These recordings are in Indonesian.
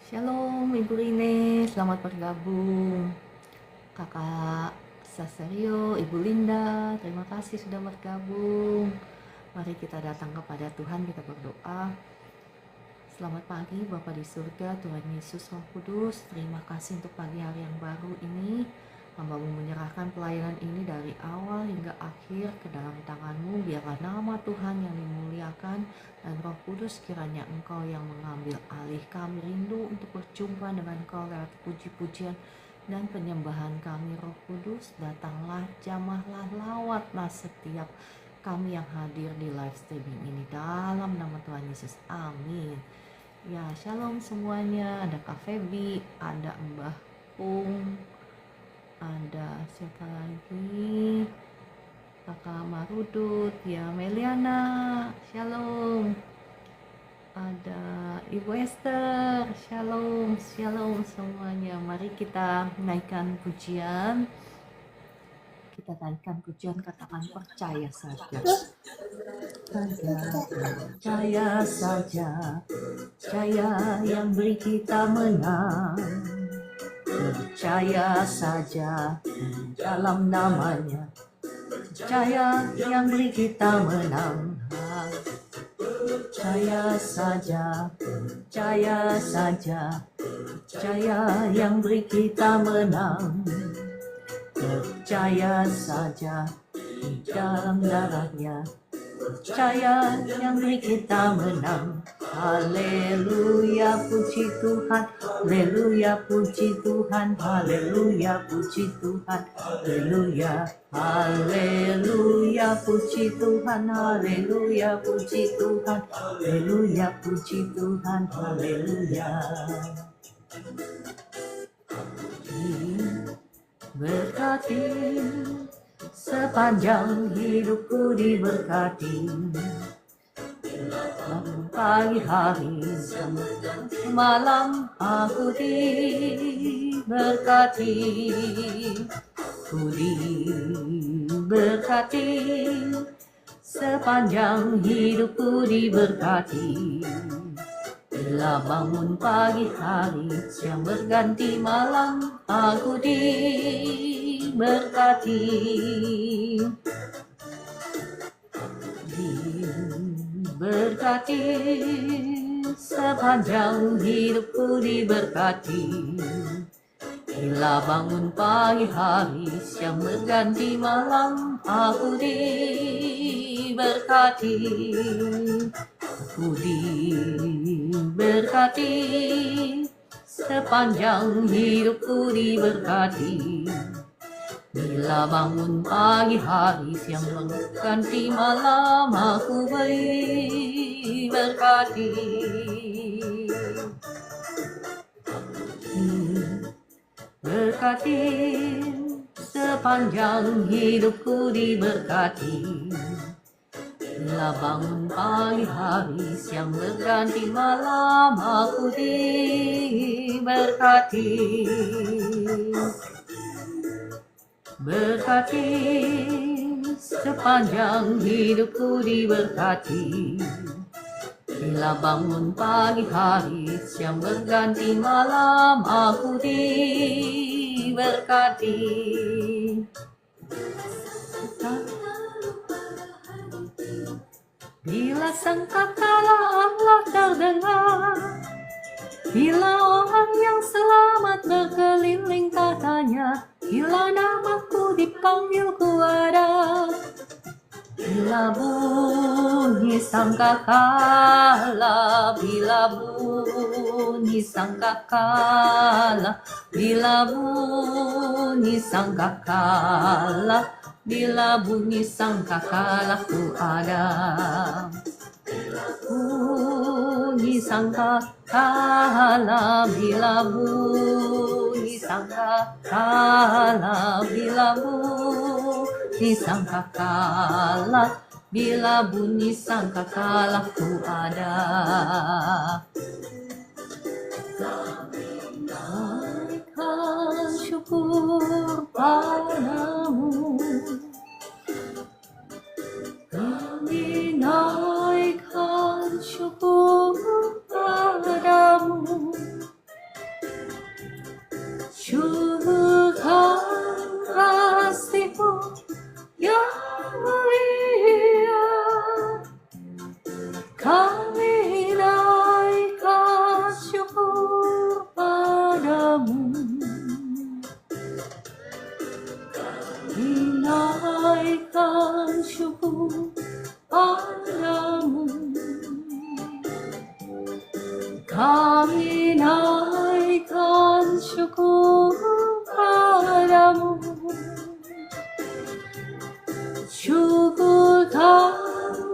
Shalom Ibu Rine, selamat bergabung. Kakak Sasario, Ibu Linda, terima kasih sudah bergabung. Mari kita datang kepada Tuhan, kita berdoa. Selamat pagi Bapa di surga, Tuhan Yesus Roh Kudus. Terima kasih untuk pagi hari yang baru ini. Hamba-Mu menyerahkan pelayanan ini dari awal hingga akhir ke dalam tangan-Mu. Biarlah nama Tuhan yang dimuliakan dan Roh Kudus kiranya Engkau yang mengambil alih. Kami rindu untuk berjumpa dengan Engkau lewat puji-pujian dan penyembahan kami. Roh Kudus, datanglah, jamahlah, lawatlah setiap kami yang hadir di live streaming ini dalam nama Tuhan Yesus. Amin. Ya, shalom semuanya. Ada Kak Febi, ada Mbah Pung, ada siapa lagi? Kakak Marudut, ya Meliana, shalom. Ada Ibu Esther, shalom, shalom semuanya. Mari kita naikkan pujian. Kita naikkan pujian, katakan percaya saja. Percaya saja, percaya yang beri kita menang. Percaya saja dalam namanya, percaya yang beri kita menang. Percaya saja, percaya saja, percaya yang beri kita menang. Percaya saja di dalam darahnya, percaya yang beri kita menang. Haleluya, puji Tuhan, haleluya, puji Tuhan, haleluya, puji Tuhan, haleluya, haleluya, puji Tuhan, haleluya, puji Tuhan, haleluya, puji Tuhan, haleluya. Berkati sepanjang hidupku, diberkati pagi hari malam aku diberkati, ku diberkati sepanjang hidupku, diberkati. Bila bangun pagi hari, siang berganti malam, aku diberkati. Diberkati sepanjang hidupku, diberkati. Bila bangun pagi hari, siang berganti malam, aku diberkati. Aku diberkati sepanjang hidupku, diberkati. Bila bangun pagi hari, siang berganti malam, aku diberkati. Berkati sepanjang hidupku, diberkati. Bila bangun pagi hari, siang berganti malam, aku diberkati. Berkati sepanjang hidupku, diberkati. Bila bangun pagi hari, siang berganti malam, aku diberkati. Bila sangkakala Allah terdengar, bila orang yang selamat berkeliling katanya, bila namaku dipanggil ku ada. Bila bunyi sangkakala, bila bunyi sangkakala, bila bunyi sangkakala, bila bunyi sangkakala ku ada. Bunyi sangkakala, bila bunyi sangkakala, bila bunyi sangkakala, bila bunyi sangkakala ku ada. Naikkan syukur padamu, kami naikkan syukur padamu, naikkan syukur padamu, kami naikkan syukur padamu. Syukurkan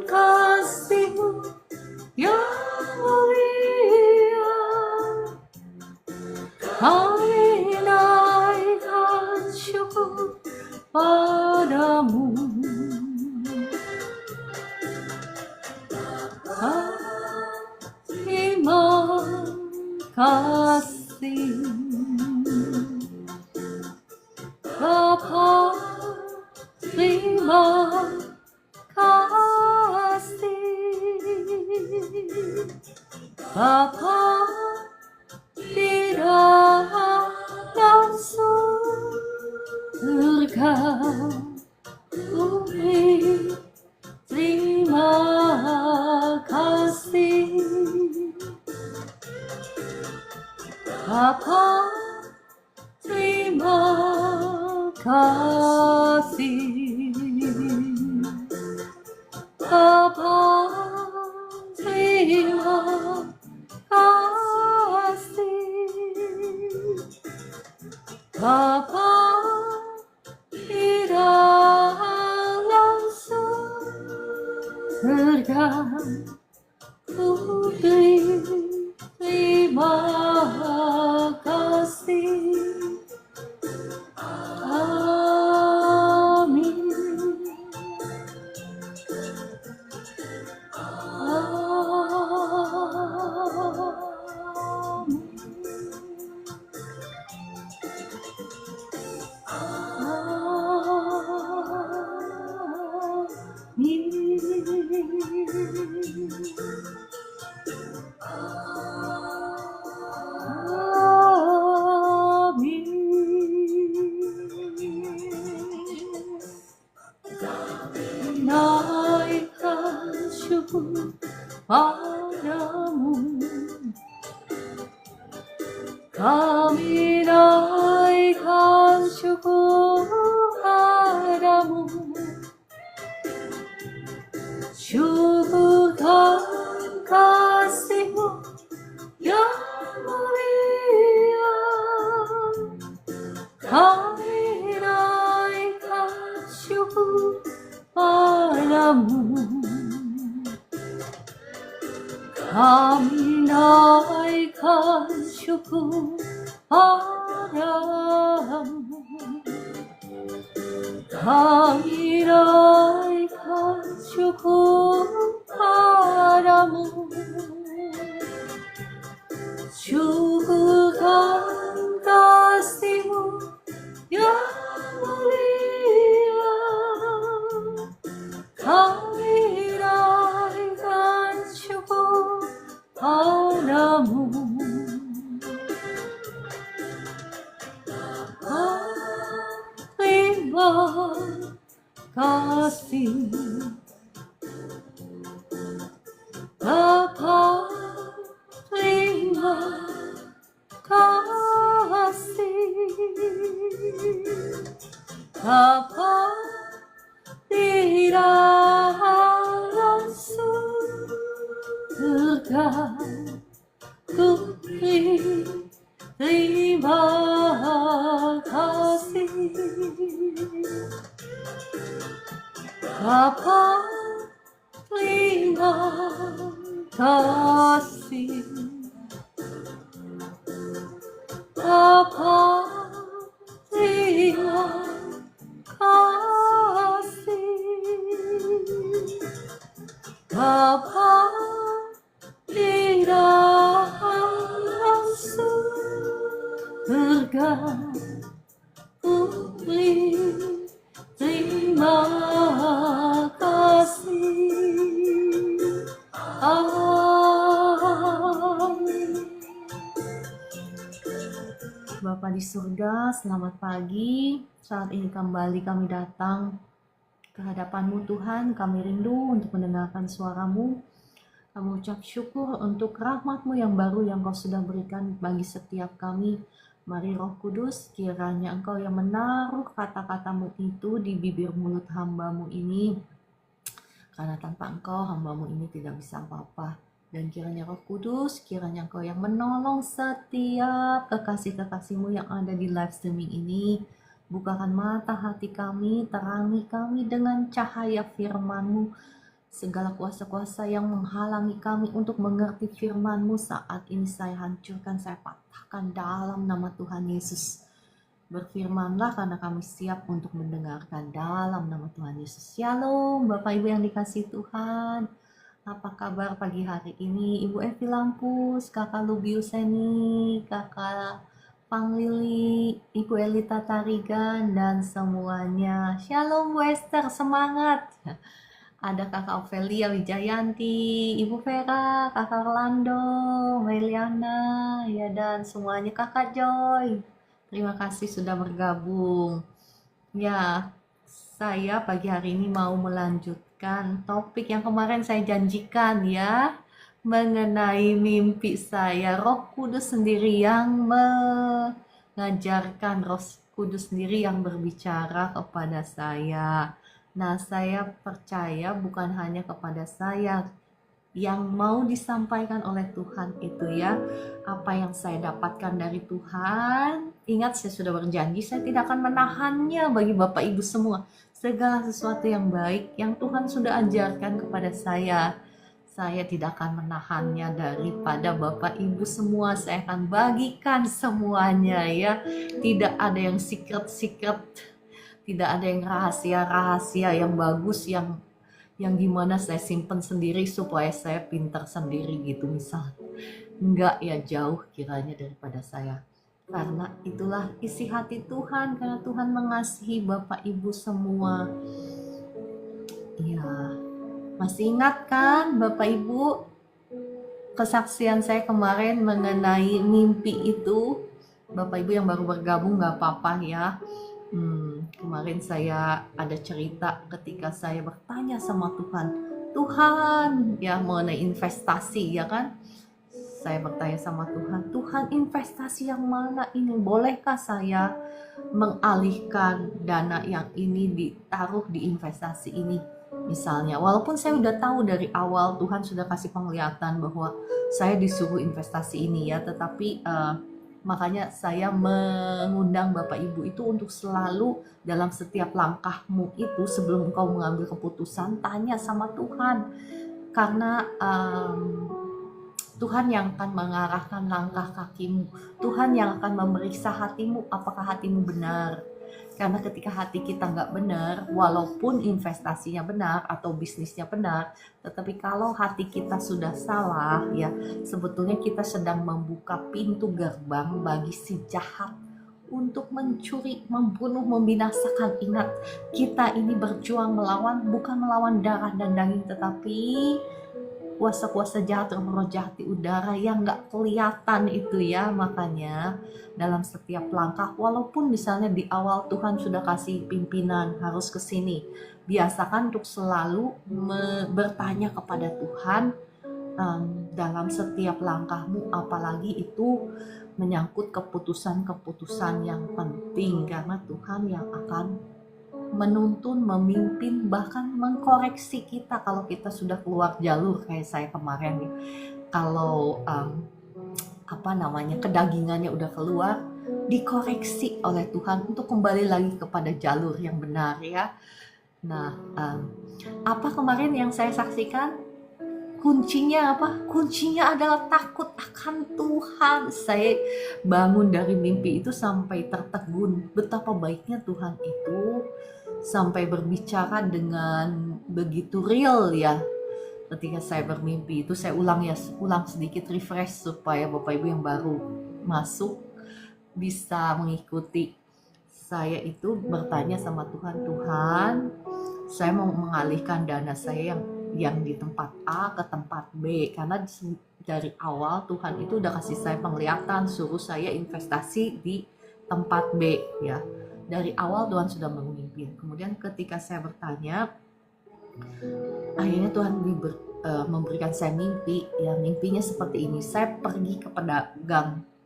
kasih-Mu yang mulia, kami naikkan syukur padamu. Terima kasih Bapa, terima kasih Bapa di dalam surga, beri terima kasih Bapa, terima kasih Bapa, terima kasih Bapa di dalam surga, beri terima kasih. Amin. Naikkan syukur padamu, kami naikkan syukur padamu. Syukurkan kasih-Mu yang mulia, kami naikkan syukur padamu. Kami naikkan syukur padamu, kami naikkan syukur padamu. Syukurkan kasih-Mu yang mulia, kami naikkan syukur padamu. Terima kasih Bapa, terima kasih Bapa di dalam surga, ku beri terima kasih Bapa, terima kasih Bapa, terima kasih Bapa di dalam surga, ku beri terima kasih. Amin. Bapa di surga, selamat pagi. Saat ini kembali kami datang ke hadapan-Mu Tuhan. Kami rindu untuk mendengarkan suara-Mu. Kami ucap syukur untuk rahmat-Mu yang baru yang Kau sudah berikan bagi setiap kami Mari Roh Kudus, kiranya Engkau yang menaruh kata-katamu itu di bibir mulut hambamu ini, karena tanpa Engkau hambamu ini tidak bisa apa-apa. Dan kiranya Roh Kudus, kiranya Engkau yang menolong setiap kekasih-kekasihmu yang ada di live streaming ini. Bukakan mata hati kami, terangi kami dengan cahaya firman-Mu. Segala kuasa-kuasa yang menghalangi kami untuk mengerti firman-Mu saat ini saya hancurkan, saya patahkan dalam nama Tuhan Yesus. Berfirmanlah karena kami siap untuk mendengarkan dalam nama Tuhan Yesus. Shalom Bapak Ibu yang dikasihi Tuhan. Apa kabar pagi hari ini? Ibu Evi Lampus, Kakak Lubiuseni, Kakak Pang Lili, Ibu Elita Tarigan, dan semuanya. Shalom Bu Esther, semangat! Ada Kakak Ovelia Wijayanti, Ibu Vera, Kakak Orlando, Meliana, ya, dan semuanya Kakak Joy. Terima kasih sudah bergabung. Ya, saya pagi hari ini mau melanjutkan topik yang kemarin saya janjikan ya, mengenai mimpi saya. Roh Kudus sendiri yang mengajarkan, Roh Kudus sendiri yang berbicara kepada saya. Nah, saya percaya bukan hanya kepada saya yang mau disampaikan oleh Tuhan itu ya, apa yang saya dapatkan dari Tuhan. Ingat, saya sudah berjanji saya tidak akan menahannya bagi Bapak Ibu semua. Segala sesuatu yang baik yang Tuhan sudah ajarkan kepada saya tidak akan menahannya daripada Bapak Ibu semua. Saya akan bagikan semuanya ya. Tidak ada yang secret-secret, tidak ada yang rahasia-rahasia yang bagus yang gimana saya simpen sendiri supaya saya pintar sendiri gitu misal. Enggak ya, jauh kiranya daripada saya. Karena itulah isi hati Tuhan, karena Tuhan mengasihi Bapak Ibu semua. Ya, masih ingat kan Bapak Ibu kesaksian saya kemarin mengenai mimpi itu? Bapak Ibu yang baru bergabung gak apa-apa ya. Kemarin saya ada cerita ketika saya bertanya sama Tuhan ya mengenai investasi ya kan. Saya bertanya sama Tuhan, investasi yang mana ini? Bolehkah saya mengalihkan dana yang ini ditaruh di investasi ini? Misalnya, walaupun saya udah tahu dari awal Tuhan sudah kasih penglihatan bahwa saya disuruh investasi ini ya, tetapi makanya saya mengundang Bapak Ibu itu untuk selalu dalam setiap langkahmu itu sebelum engkau mengambil keputusan, tanya sama Tuhan. Karena Tuhan yang akan mengarahkan langkah kakimu. Tuhan yang akan memeriksa hatimu, apakah hatimu benar. Karena ketika hati kita nggak benar, walaupun investasinya benar atau bisnisnya benar, tetapi kalau hati kita sudah salah, ya sebetulnya kita sedang membuka pintu gerbang bagi si jahat untuk mencuri, membunuh, membinasakan. Ingat, kita ini berjuang melawan, bukan melawan darah dan daging, tetapi kuasa-kuasa jahat, roh jahat di udara yang nggak kelihatan itu ya. Makanya dalam setiap langkah, walaupun misalnya di awal Tuhan sudah kasih pimpinan harus ke sini, biasakan untuk selalu bertanya kepada Tuhan dalam setiap langkahmu, apalagi itu menyangkut keputusan-keputusan yang penting, karena Tuhan yang akan menuntun, memimpin, bahkan mengkoreksi kita kalau kita sudah keluar jalur. Kayak saya kemarin nih, kalau kedagingannya udah keluar, dikoreksi oleh Tuhan untuk kembali lagi kepada jalur yang benar ya. Nah, apa kemarin yang saya saksikan? Kuncinya apa? Kuncinya adalah takut akan Tuhan. Saya bangun dari mimpi itu sampai tertegun betapa baiknya Tuhan itu, sampai berbicara dengan begitu real ya. Ketika saya bermimpi itu, saya ulang sedikit refresh supaya Bapak Ibu yang baru masuk bisa mengikuti. Saya itu bertanya sama Tuhan, saya mau mengalihkan dana saya yang di tempat A ke tempat B, karena dari awal Tuhan itu udah kasih saya penglihatan, suruh saya investasi di tempat B ya. Dari awal Tuhan sudah memimpin. Kemudian ketika saya bertanya, akhirnya Tuhan memberikan saya mimpi. Ya, mimpinya seperti ini. Saya pergi ke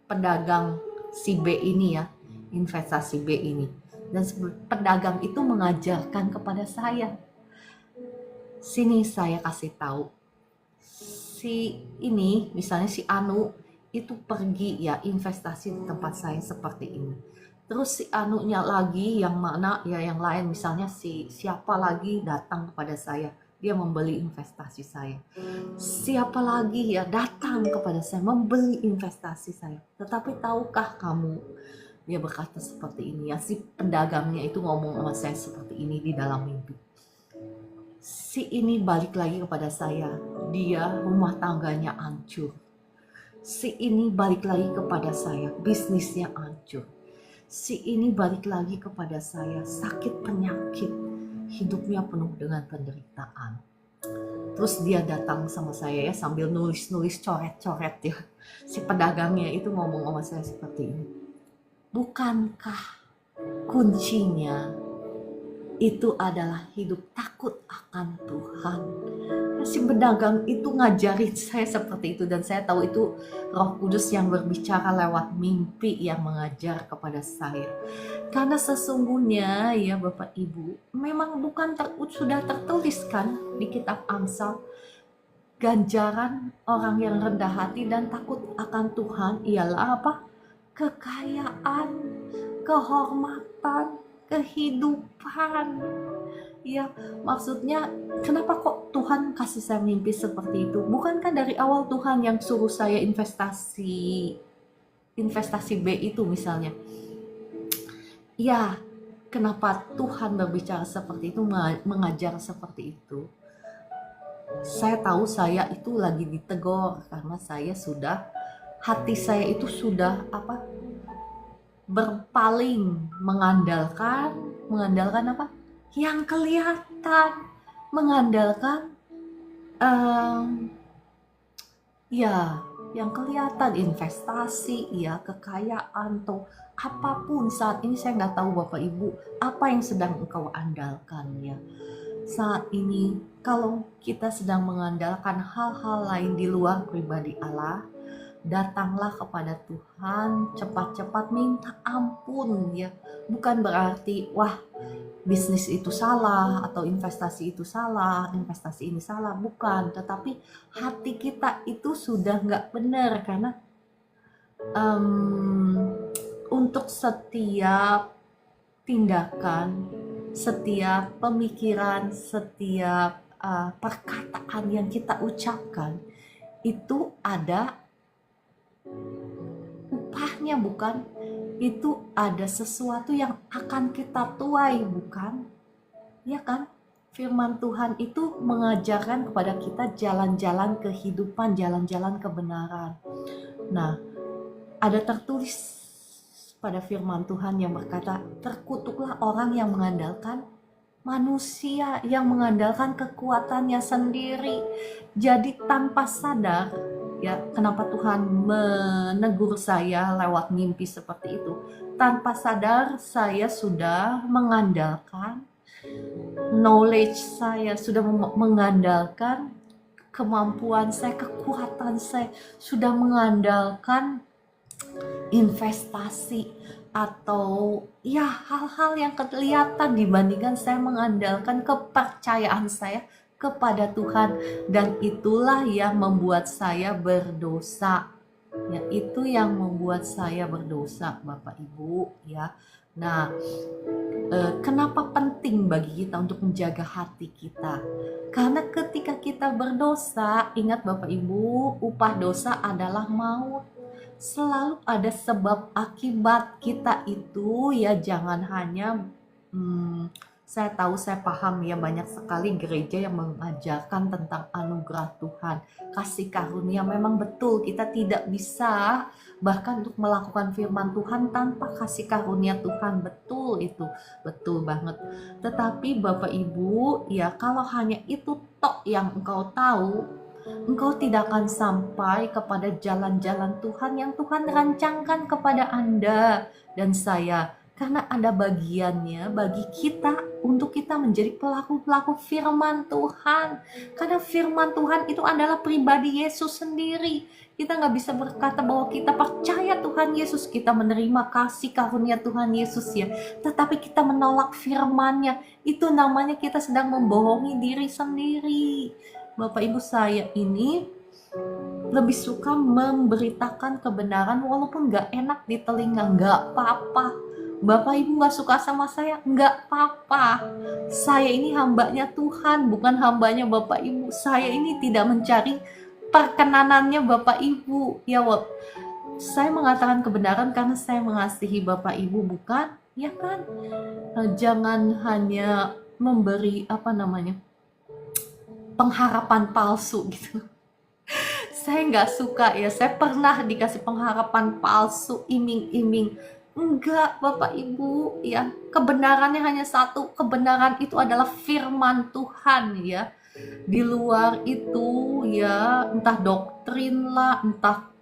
pedagang si B ini ya, investasi B ini. Dan pedagang itu mengajarkan kepada saya, sini saya kasih tahu, si ini misalnya si Anu itu pergi ya investasi di tempat saya seperti ini. Terus si Anunya lagi yang mana ya, yang lain misalnya si siapa lagi datang kepada saya, dia membeli investasi saya. Siapa lagi ya datang kepada saya membeli investasi saya. Tetapi tahukah kamu, dia berkata seperti ini ya, si pedagangnya itu ngomong sama saya seperti ini di dalam mimpi. Si ini balik lagi kepada saya, dia rumah tangganya hancur. Si ini balik lagi kepada saya, bisnisnya hancur. Si ini balik lagi kepada saya, sakit penyakit, hidupnya penuh dengan penderitaan. Terus dia datang sama saya ya, sambil nulis-nulis coret-coret ya. Si pedagangnya itu ngomong sama saya seperti ini, bukankah kuncinya itu adalah hidup takut akan Tuhan? Si pedagang itu ngajarin saya seperti itu, dan saya tahu itu Roh Kudus yang berbicara lewat mimpi yang mengajar kepada saya. Karena sesungguhnya ya Bapak Ibu, memang bukan sudah tertulis kan di kitab Amsal, ganjaran orang yang rendah hati dan takut akan Tuhan ialah apa? Kekayaan, kehormatan, kehidupan. Ya, maksudnya kenapa kok Tuhan kasih saya mimpi seperti itu? Bukankah dari awal Tuhan yang suruh saya investasi B itu misalnya? Ya, kenapa Tuhan berbicara seperti itu, mengajar seperti itu? Saya tahu saya itu lagi ditegur karena saya sudah, hati saya itu sudah apa? Berpaling mengandalkan apa? Yang kelihatan, mengandalkan ya yang kelihatan, investasi ya, kekayaan atau apapun. Saat ini saya nggak tahu Bapak Ibu apa yang sedang engkau andalkan ya saat ini. Kalau kita sedang mengandalkan hal-hal lain di luar pribadi Allah, datanglah kepada Tuhan, cepat-cepat minta ampun ya. Bukan berarti wah bisnis itu salah atau investasi itu salah, investasi ini salah, bukan. Tetapi hati kita itu sudah nggak benar, karena untuk setiap tindakan, setiap pemikiran, setiap perkataan yang kita ucapkan itu ada upahnya, bukan? Itu ada sesuatu yang akan kita tuai, bukan? Ya kan? Firman Tuhan itu mengajarkan kepada kita jalan-jalan kehidupan, jalan-jalan kebenaran. Nah, ada tertulis pada firman Tuhan yang berkata, terkutuklah orang yang mengandalkan manusia, yang mengandalkan kekuatannya sendiri. Jadi tanpa sadar, ya, kenapa Tuhan menegur saya lewat mimpi seperti itu? Tanpa sadar saya sudah mengandalkan knowledge saya, sudah mengandalkan kemampuan saya, kekuatan saya, sudah mengandalkan investasi atau ya hal-hal yang kelihatan dibandingkan saya mengandalkan kepercayaan saya kepada Tuhan. Dan itulah yang membuat saya berdosa ya, itu yang membuat saya berdosa Bapak Ibu ya. Nah, kenapa penting bagi kita untuk menjaga hati kita? Karena ketika kita berdosa, ingat Bapak Ibu, upah dosa adalah maut. Selalu ada sebab akibat kita itu ya. Jangan hanya saya tahu, saya paham ya, banyak sekali gereja yang mengajarkan tentang anugerah Tuhan, kasih karunia. Memang betul, kita tidak bisa bahkan untuk melakukan firman Tuhan tanpa kasih karunia Tuhan. Betul, itu betul banget. Tetapi Bapak Ibu ya, kalau hanya itu tok yang engkau tahu, engkau tidak akan sampai kepada jalan-jalan Tuhan yang Tuhan rancangkan kepada Anda dan saya. Karena ada bagiannya bagi kita untuk kita menjadi pelaku-pelaku firman Tuhan. Karena firman Tuhan itu adalah pribadi Yesus sendiri. Kita nggak bisa berkata bahwa kita percaya Tuhan Yesus, kita menerima kasih karunia Tuhan Yesus ya. Tetapi kita menolak firman-Nya, itu namanya kita sedang membohongi diri sendiri. Bapak Ibu, saya ini lebih suka memberitakan kebenaran walaupun gak enak di telinga, gak apa-apa. Bapak Ibu gak suka sama saya, gak apa-apa. Saya ini hambanya Tuhan, bukan hambanya Bapak Ibu. Saya ini tidak mencari perkenanannya Bapak Ibu. Ya, saya mengatakan kebenaran karena saya mengasihi Bapak Ibu, bukan? Ya kan? Jangan hanya memberi pengharapan palsu gitu. Saya nggak suka ya, saya pernah dikasih pengharapan palsu, iming-iming. Enggak Bapak Ibu ya, kebenarannya hanya satu, kebenaran itu adalah firman Tuhan ya. Di luar itu ya, entah doktrin lah, entah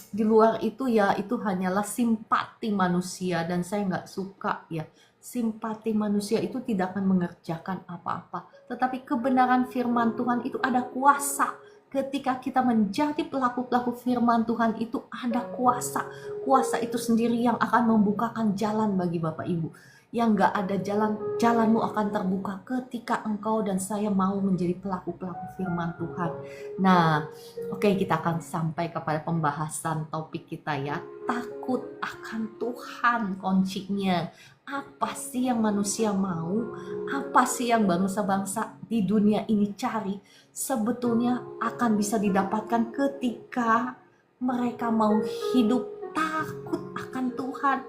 di luar itu ya, itu hanyalah simpati manusia, dan saya nggak suka ya. Simpati manusia itu tidak akan mengerjakan apa-apa, tetapi kebenaran firman Tuhan itu ada kuasa. Ketika kita menjadi pelaku-pelaku firman Tuhan itu ada kuasa. Kuasa itu sendiri yang akan membukakan jalan bagi Bapak Ibu. Yang gak ada jalan, jalanmu akan terbuka ketika engkau dan saya mau menjadi pelaku-pelaku firman Tuhan. Nah, oke, kita akan sampai kepada pembahasan topik kita ya. Takut akan Tuhan kuncinya. Apa sih yang manusia mau? Apa sih yang bangsa-bangsa di dunia ini cari? Sebetulnya akan bisa didapatkan ketika mereka mau hidup takut akan Tuhan.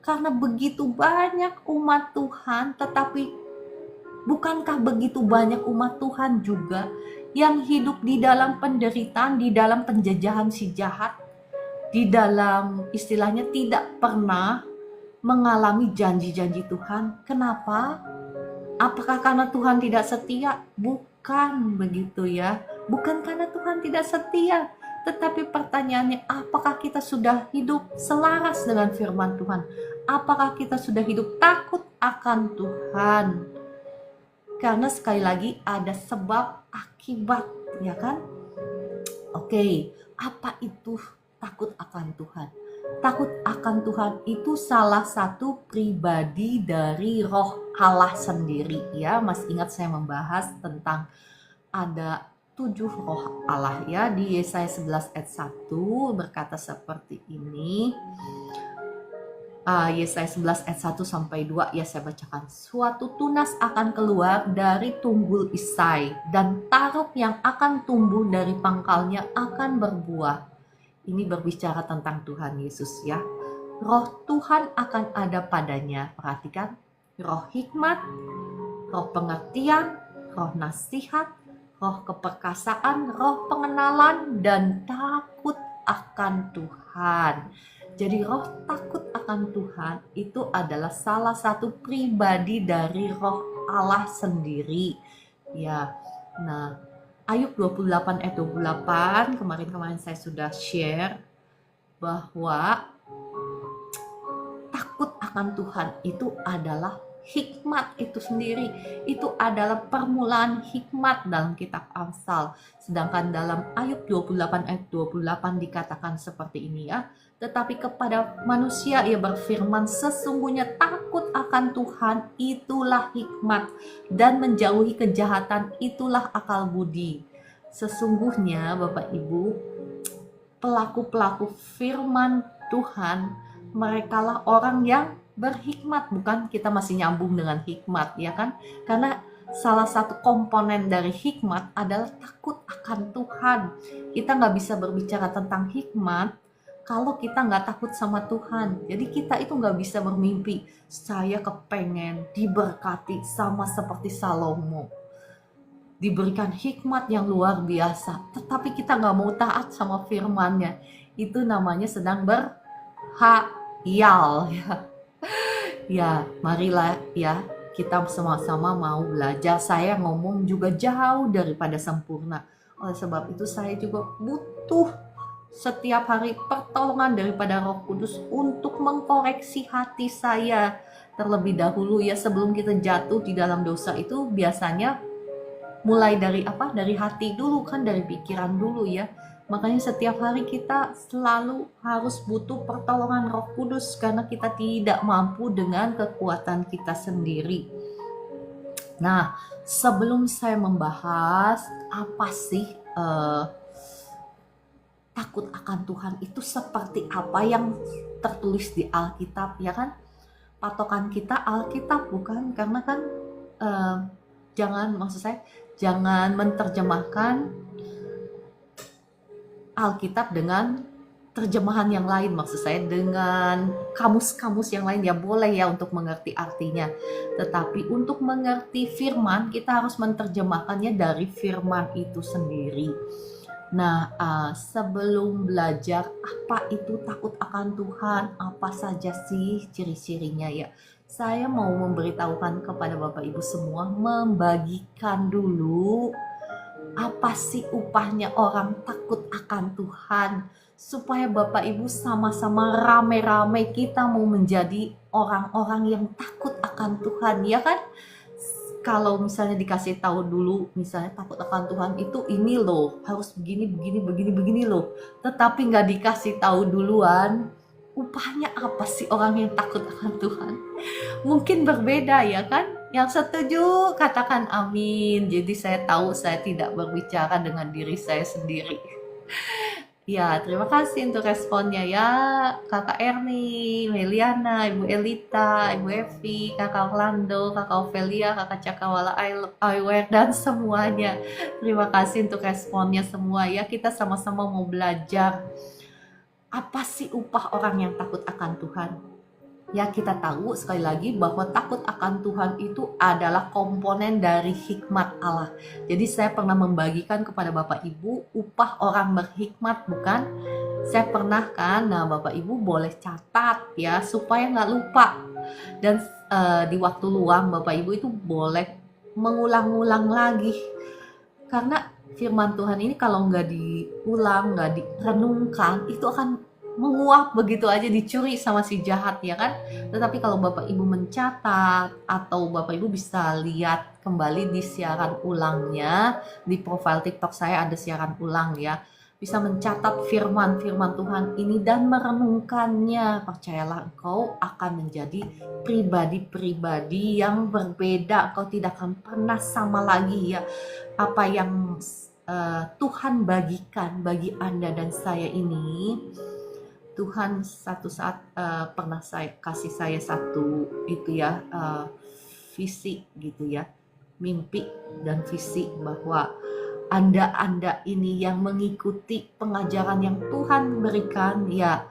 Karena begitu banyak umat Tuhan, tetapi bukankah begitu banyak umat Tuhan juga yang hidup di dalam penderitaan, di dalam penjajahan si jahat, di dalam istilahnya tidak pernah mengalami janji-janji Tuhan. Kenapa? Apakah karena Tuhan tidak setia? Bukan begitu ya. Bukan karena Tuhan tidak setia. Tetapi pertanyaannya, apakah kita sudah hidup selaras dengan firman Tuhan? Apakah kita sudah hidup takut akan Tuhan? Karena sekali lagi ada sebab akibat, ya kan? Oke, apa itu takut akan Tuhan? Takut akan Tuhan itu salah satu pribadi dari Roh Allah sendiri ya. Masih ingat saya membahas tentang ada 7 roh Allah ya. Di Yesaya 11 ayat 1 berkata seperti ini. Yesaya 11 ayat 1 sampai 2 ya, saya bacakan. Suatu tunas akan keluar dari tunggul Isai, dan taruk yang akan tumbuh dari pangkalnya akan berbuah. Ini berbicara tentang Tuhan Yesus ya. Roh Tuhan akan ada padanya. Perhatikan, roh hikmat, roh pengertian, roh nasihat, roh keperkasaan, roh pengenalan, dan takut akan Tuhan. Jadi roh takut akan Tuhan itu adalah salah satu pribadi dari Roh Allah sendiri. Ya, nah Ayub 28 ayat 28, kemarin saya sudah share bahwa takut akan Tuhan itu adalah hikmat itu sendiri. Itu adalah permulaan hikmat dalam kitab Amsal. Sedangkan dalam Ayub 28 ayat 28 dikatakan seperti ini ya. Tetapi kepada manusia ia berfirman, sesungguhnya takut akan Tuhan itulah hikmat, dan menjauhi kejahatan itulah akal budi. Sesungguhnya Bapak Ibu, pelaku-pelaku firman Tuhan, merekalah orang yang berhikmat. Bukan kita masih nyambung dengan hikmat ya kan? Karena salah satu komponen dari hikmat adalah takut akan Tuhan. Kita gak bisa berbicara tentang hikmat kalau kita nggak takut sama Tuhan. Jadi kita itu nggak bisa bermimpi, saya kepengen diberkati sama seperti Salomo, diberikan hikmat yang luar biasa, tetapi kita nggak mau taat sama firman-Nya. Itu namanya sedang berhayal ya. Ya, marilah ya, kita sama-sama mau belajar. Saya ngomong juga jauh daripada sempurna. Oleh sebab itu saya juga butuh setiap hari pertolongan daripada Roh Kudus untuk mengkoreksi hati saya terlebih dahulu ya. Sebelum kita jatuh di dalam dosa itu biasanya mulai dari apa? Dari hati dulu kan, dari pikiran dulu ya. Makanya setiap hari kita selalu harus butuh pertolongan Roh Kudus karena kita tidak mampu dengan kekuatan kita sendiri. Nah, sebelum saya membahas apa sih takut akan Tuhan itu seperti apa yang tertulis di Alkitab ya kan? Patokan kita Alkitab bukan, karena kan jangan menerjemahkan Alkitab dengan terjemahan yang lain, maksud saya dengan kamus-kamus yang lain ya boleh ya untuk mengerti artinya, tetapi untuk mengerti firman kita harus menerjemahkannya dari firman itu sendiri. Nah, sebelum belajar apa itu takut akan Tuhan, apa saja sih ciri-cirinya ya, saya mau memberitahukan kepada Bapak Ibu semua, membagikan dulu apa sih upahnya orang takut akan Tuhan, supaya Bapak Ibu sama-sama rame-rame kita mau menjadi orang-orang yang takut akan Tuhan ya kan. Kalau misalnya dikasih tahu dulu, misalnya takut akan Tuhan itu ini loh, harus begini loh, tetapi nggak dikasih tahu duluan, upahnya apa sih orang yang takut akan Tuhan? Mungkin berbeda ya kan? Yang setuju katakan amin. Jadi saya tahu saya tidak berbicara dengan diri saya sendiri. Ya, terima kasih untuk responnya ya, Kakak Erni, Meliana, Ibu Elita, Ibu Evi, Kakak Orlando, Kakak Ovelia, Kakak Cakawala Eyewear, dan semuanya. Terima kasih untuk responnya semua ya. Kita sama-sama mau belajar. Apa sih upah orang yang takut akan Tuhan? Ya, kita tahu sekali lagi bahwa takut akan Tuhan itu adalah komponen dari hikmat Allah. Jadi saya pernah membagikan kepada Bapak Ibu upah orang berhikmat, bukan? Saya pernah kan, nah Bapak Ibu boleh catat ya supaya nggak lupa. Dan di waktu luang Bapak Ibu itu boleh mengulang-ulang lagi. Karena firman Tuhan ini kalau nggak diulang, nggak direnungkan, itu akan menguap begitu aja, dicuri sama si jahat ya kan. Tetapi kalau Bapak Ibu mencatat atau Bapak Ibu bisa lihat kembali di siaran ulangnya, di profil TikTok saya ada siaran ulang ya, bisa mencatat firman-firman Tuhan ini dan merenungkannya, percayalah engkau akan menjadi pribadi-pribadi yang berbeda. Engkau tidak akan pernah sama lagi ya apa yang Tuhan bagikan bagi Anda dan saya ini. Tuhan satu saat pernah kasih saya satu itu ya, visi gitu ya, mimpi dan visi bahwa Anda ini yang mengikuti pengajaran yang Tuhan berikan ya,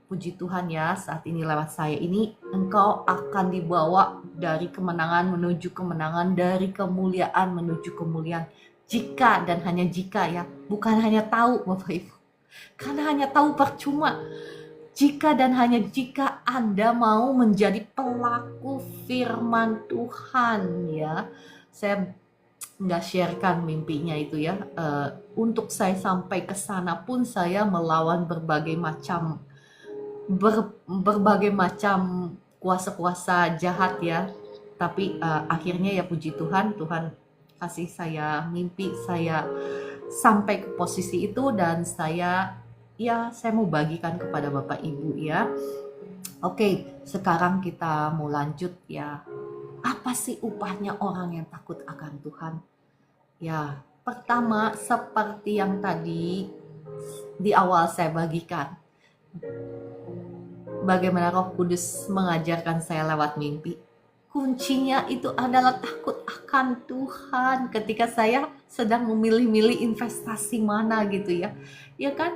puji Tuhan ya, saat ini lewat saya ini engkau akan dibawa dari kemenangan menuju kemenangan, dari kemuliaan menuju kemuliaan. Jika dan hanya jika ya, bukan hanya tahu Bapak Ibu, karena hanya tahu percuma. Jika dan hanya jika Anda mau menjadi pelaku firman Tuhan ya. Saya nggak sharekan mimpinya itu ya. Untuk saya sampai ke sana pun saya melawan berbagai macam kuasa-kuasa jahat ya. Tapi akhirnya ya puji Tuhan, Tuhan kasih saya mimpi, saya sampai ke posisi itu dan saya mau bagikan kepada Bapak Ibu ya. Oke, sekarang kita mau lanjut ya. Apa sih upahnya orang yang takut akan Tuhan? Ya, pertama seperti yang tadi di awal saya bagikan. Bagaimana Roh Kudus mengajarkan saya lewat mimpi. Kuncinya itu adalah takut akan Tuhan ketika saya sedang memilih-milih investasi mana gitu ya. Ya kan?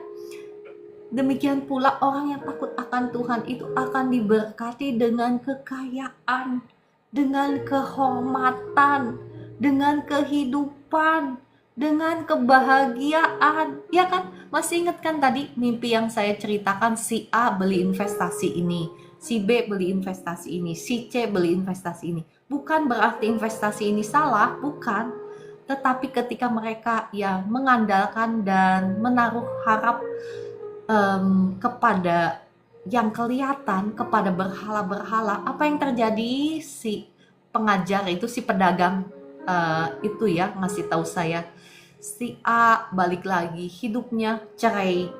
Demikian pula orang yang takut akan Tuhan itu akan diberkati dengan kekayaan, dengan kehormatan, dengan kehidupan, dengan kebahagiaan. Ya kan? Masih ingat kan tadi mimpi yang saya ceritakan, si A beli investasi ini, si B beli investasi ini, si C beli investasi ini. Bukan berarti investasi ini salah, bukan. Tetapi ketika mereka ya mengandalkan dan menaruh harap kepada yang kelihatan, kepada berhala-berhala. Apa yang terjadi? Si pengajar itu, si pedagang itu ya ngasih tahu saya, si A balik lagi hidupnya cerai,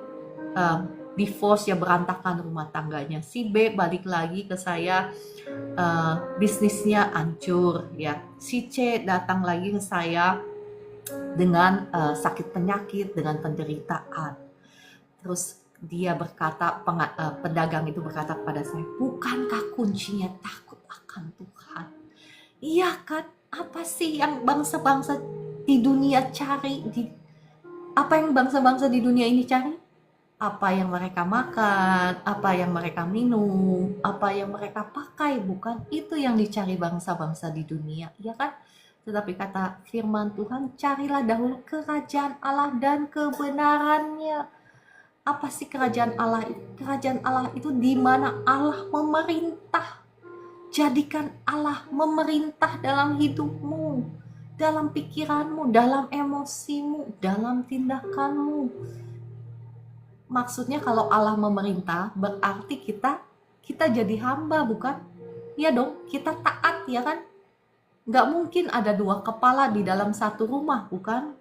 divorce ya, berantakan rumah tangganya. Si B balik lagi ke saya, bisnisnya hancur ya. Si C datang lagi ke saya dengan sakit penyakit, dengan penderitaan. Terus dia berkata, pedagang itu berkata kepada saya, bukankah kuncinya takut akan Tuhan? Iya kan? Apa sih yang bangsa-bangsa di dunia cari? Apa yang bangsa-bangsa di dunia ini cari? Apa yang mereka makan, apa yang mereka minum, apa yang mereka pakai, bukan itu yang dicari bangsa-bangsa di dunia, ya kan? Tetapi kata firman Tuhan, carilah dahulu kerajaan Allah dan kebenarannya. Apa sih kerajaan Allah itu? Kerajaan Allah itu di mana Allah memerintah. Jadikan Allah memerintah dalam hidupmu, dalam pikiranmu, dalam emosimu, dalam tindakanmu. Maksudnya kalau Allah memerintah berarti kita jadi hamba, bukan? Ya dong, kita taat ya kan? Nggak mungkin ada dua kepala di dalam satu rumah, bukan?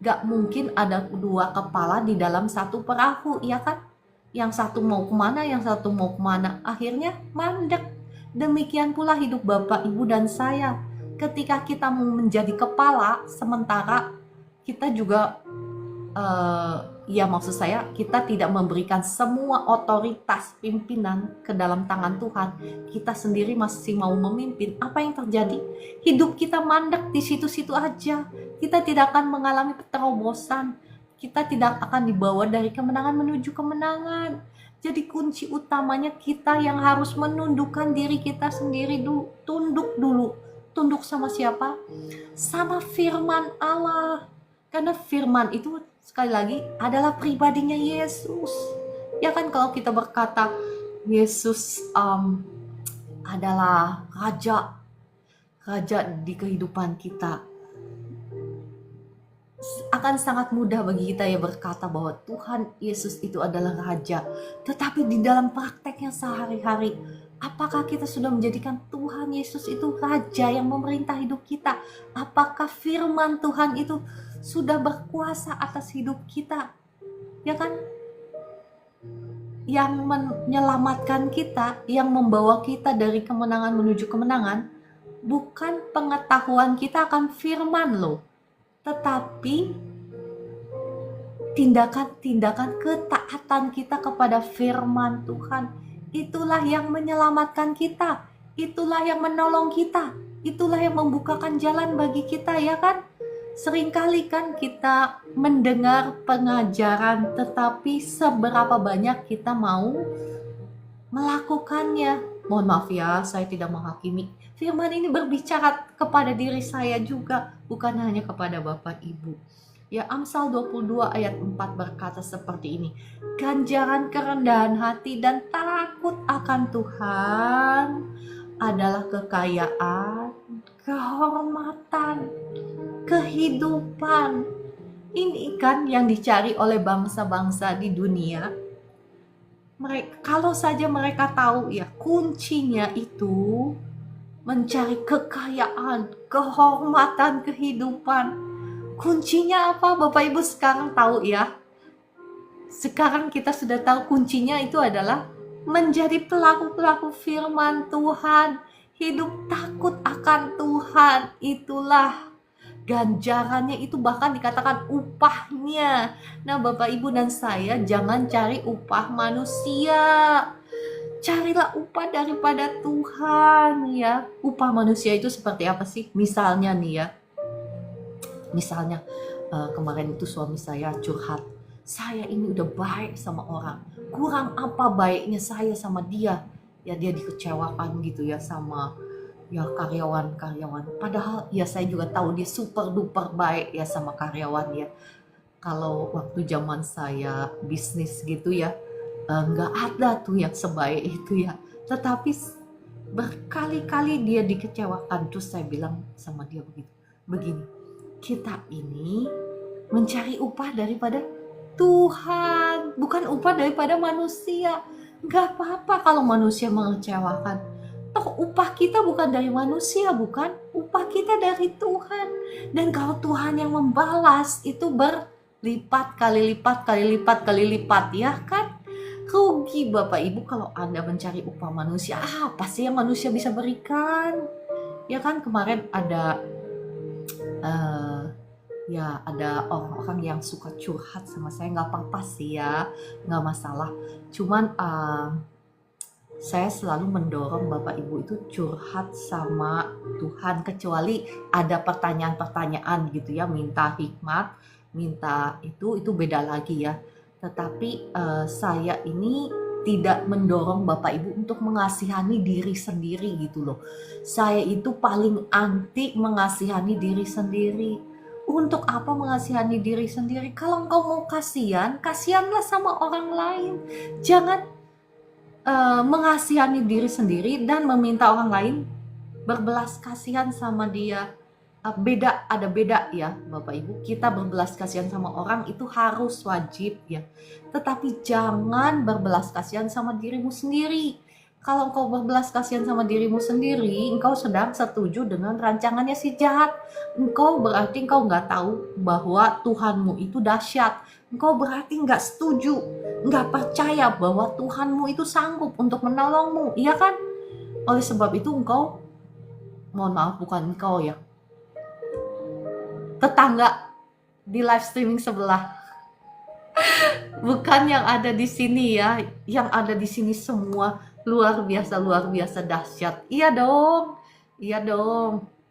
Gak mungkin ada dua kepala di dalam satu perahu, ya kan? Yang satu mau kemana, yang satu mau kemana, akhirnya mandek. Demikian pula hidup Bapak, Ibu, dan saya. Ketika kita mau menjadi kepala, sementara kita juga, ya maksud saya, kita tidak memberikan semua otoritas pimpinan ke dalam tangan Tuhan. Kita sendiri masih mau memimpin. Apa yang terjadi? Hidup kita mandek di situ-situ aja. Kita tidak akan mengalami terobosan. Kita tidak akan dibawa dari kemenangan menuju kemenangan. Jadi kunci utamanya kita yang harus menundukkan diri kita sendiri dulu. Tunduk dulu. Tunduk sama siapa? Sama firman Allah. Karena firman itu sekali lagi adalah pribadinya Yesus. Ya kan, kalau kita berkata Yesus adalah raja di kehidupan kita, akan sangat mudah bagi kita ya berkata bahwa Tuhan Yesus itu adalah raja. Tetapi di dalam prakteknya sehari-hari, apakah kita sudah menjadikan Tuhan Yesus itu raja yang memerintah hidup kita? Apakah firman Tuhan itu sudah berkuasa atas hidup kita? Ya kan? Yang menyelamatkan kita, yang membawa kita dari kemenangan menuju kemenangan, bukan pengetahuan kita akan firman loh, tetapi tindakan-tindakan ketaatan kita kepada firman Tuhan. Itulah yang menyelamatkan kita, itulah yang menolong kita, itulah yang membukakan jalan bagi kita, ya kan? Seringkali kan kita mendengar pengajaran, tetapi seberapa banyak kita mau melakukannya? Mohon maaf ya, saya tidak menghakimi. Firman ini berbicara kepada diri saya juga, bukan hanya kepada Bapak Ibu. Ya, Amsal 22 ayat 4 berkata seperti ini. Ganjaran kerendahan hati dan takut akan Tuhan adalah kekayaan, kehormatan, kehidupan. Ini kan yang dicari oleh bangsa-bangsa di dunia. Kalau saja mereka tahu ya, kuncinya itu mencari kekayaan, kehormatan, kehidupan. Kuncinya apa? Bapak Ibu sekarang tahu ya. Sekarang kita sudah tahu kuncinya itu adalah menjadi pelaku-pelaku firman Tuhan. Hidup takut akan Tuhan, itulah ganjarannya, itu bahkan dikatakan upahnya. Nah, Bapak Ibu dan saya jangan cari upah manusia. Carilah upah daripada Tuhan ya. Upah manusia itu seperti apa sih? Misalnya nih ya. Misalnya kemarin itu suami saya curhat. Saya ini udah baik sama orang. Kurang apa baiknya saya sama dia? Ya dia dikecewakan gitu ya sama ya karyawan-karyawan. Padahal ya saya juga tahu dia super duper baik ya sama karyawan ya. Kalau waktu zaman saya bisnis gitu ya, nggak ada tuh yang sebaik itu ya. Tetapi berkali-kali dia dikecewakan. Terus saya bilang sama dia begini, kita ini mencari upah daripada Tuhan, bukan upah daripada manusia. Gak apa-apa kalau manusia mengecewakan. Toh upah kita bukan dari manusia, bukan? Upah kita dari Tuhan. Dan kalau Tuhan yang membalas, itu berlipat kali lipat kali lipat kali lipat, ya kan? Rugi Bapak Ibu kalau Anda mencari upah manusia. Apa sih yang manusia bisa berikan? Ya kan, kemarin ada ya ada orang-orang yang suka curhat sama saya. Nggak apa-apa sih ya, nggak masalah. Cuman saya selalu mendorong Bapak Ibu itu curhat sama Tuhan, kecuali ada pertanyaan-pertanyaan gitu ya, minta hikmat, minta itu beda lagi ya. Tetapi saya ini tidak mendorong Bapak Ibu untuk mengasihani diri sendiri gitu loh. Saya itu paling anti mengasihani diri sendiri. Untuk apa mengasihani diri sendiri? Kalau engkau mau kasihan, kasihanlah sama orang lain. Jangan mengasihani diri sendiri dan meminta orang lain berbelas kasihan sama dia. Ada beda ya Bapak Ibu. Kita berbelas kasihan sama orang itu harus wajib ya. Tetapi jangan berbelas kasihan sama dirimu sendiri. Kalau engkau berbelas kasihan sama dirimu sendiri, engkau sedang setuju dengan rancangannya si jahat. Berarti engkau nggak tahu bahwa Tuhanmu itu dahsyat. Engkau berarti nggak setuju, nggak percaya bahwa Tuhanmu itu sanggup untuk menolongmu, iya kan? Oleh sebab itu engkau, mohon maaf bukan engkau ya, tetangga di live streaming sebelah, bukan yang ada di sini ya, yang ada di sini semua luar biasa dahsyat. Iya dong.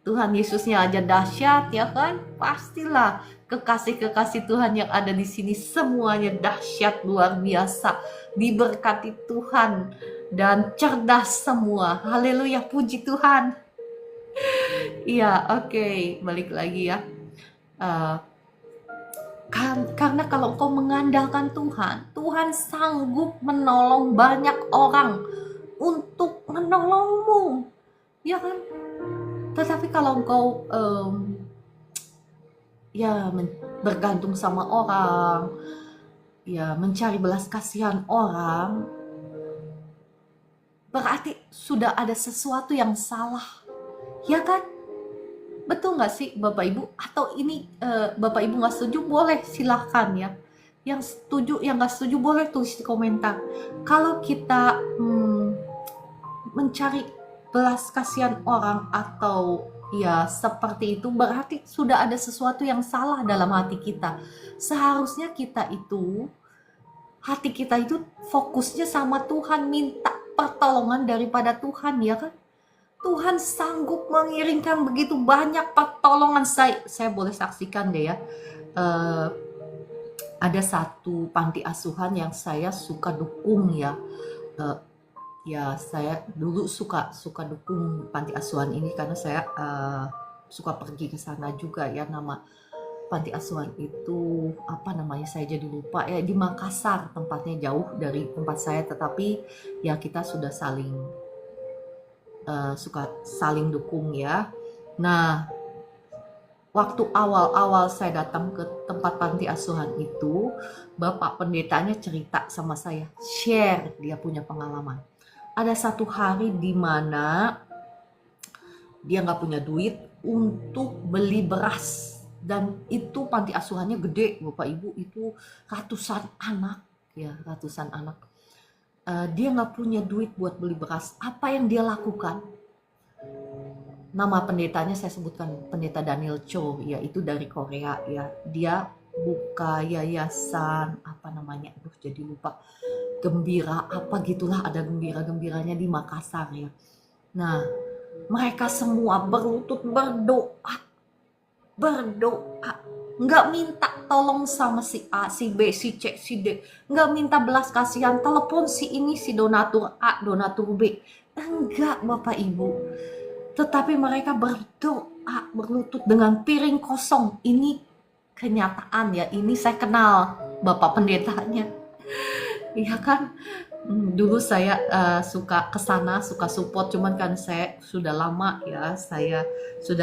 Tuhan Yesusnya aja dahsyat ya kan? Pastilah kekasih-kekasih Tuhan yang ada di sini semuanya dahsyat, luar biasa, diberkati Tuhan dan cerdas semua. Haleluya, puji Tuhan. Iya, oke, balik lagi ya. Karena kalau kau mengandalkan Tuhan sanggup menolong banyak orang untuk menolongmu, ya kan? Tetapi kalau engkau bergantung sama orang, ya mencari belas kasihan orang, berarti sudah ada sesuatu yang salah, ya kan? Betul nggak sih Bapak Ibu? Atau ini Bapak Ibu nggak setuju, boleh silahkan ya. Yang setuju, yang nggak setuju boleh tulis di komentar. Kalau kita mencari belas kasihan orang atau ya seperti itu, berarti sudah ada sesuatu yang salah dalam hati kita. Seharusnya hati kita itu fokusnya sama Tuhan, minta pertolongan daripada Tuhan, ya kan? Tuhan sanggup mengirimkan begitu banyak pertolongan. Saya boleh saksikan deh ya, ada satu panti asuhan yang saya suka dukung ya. Ya saya dulu suka dukung panti asuhan ini karena saya suka pergi ke sana juga ya. Nama panti asuhan itu apa namanya, saya jadi lupa ya, di Makassar, tempatnya jauh dari tempat saya, tetapi ya kita sudah suka saling dukung ya. Nah, waktu awal-awal saya datang ke tempat panti asuhan itu, Bapak pendetanya cerita sama saya, share dia punya pengalaman. Ada satu hari di mana dia nggak punya duit untuk beli beras, dan itu panti asuhannya gede Bapak Ibu, itu ratusan anak. Dia nggak punya duit buat beli beras. Apa yang dia lakukan? Nama pendetanya saya sebutkan, pendeta Daniel Cho ya, itu dari Korea ya. Dia buka yayasan apa namanya, jadi lupa, gembira apa gitulah, ada gembiranya di Makassar ya. Nah, mereka semua berlutut berdoa, nggak minta tolong sama si A, si B, si C, si D, nggak minta belas kasihan, telepon si ini, si donatur A, donatur B, enggak Bapak Ibu. Tetapi mereka berdoa, berlutut dengan piring kosong. Ini kenyataan ya, ini saya kenal Bapak pendetanya. Iya kan, dulu saya suka kesana, suka support, cuman kan saya sudah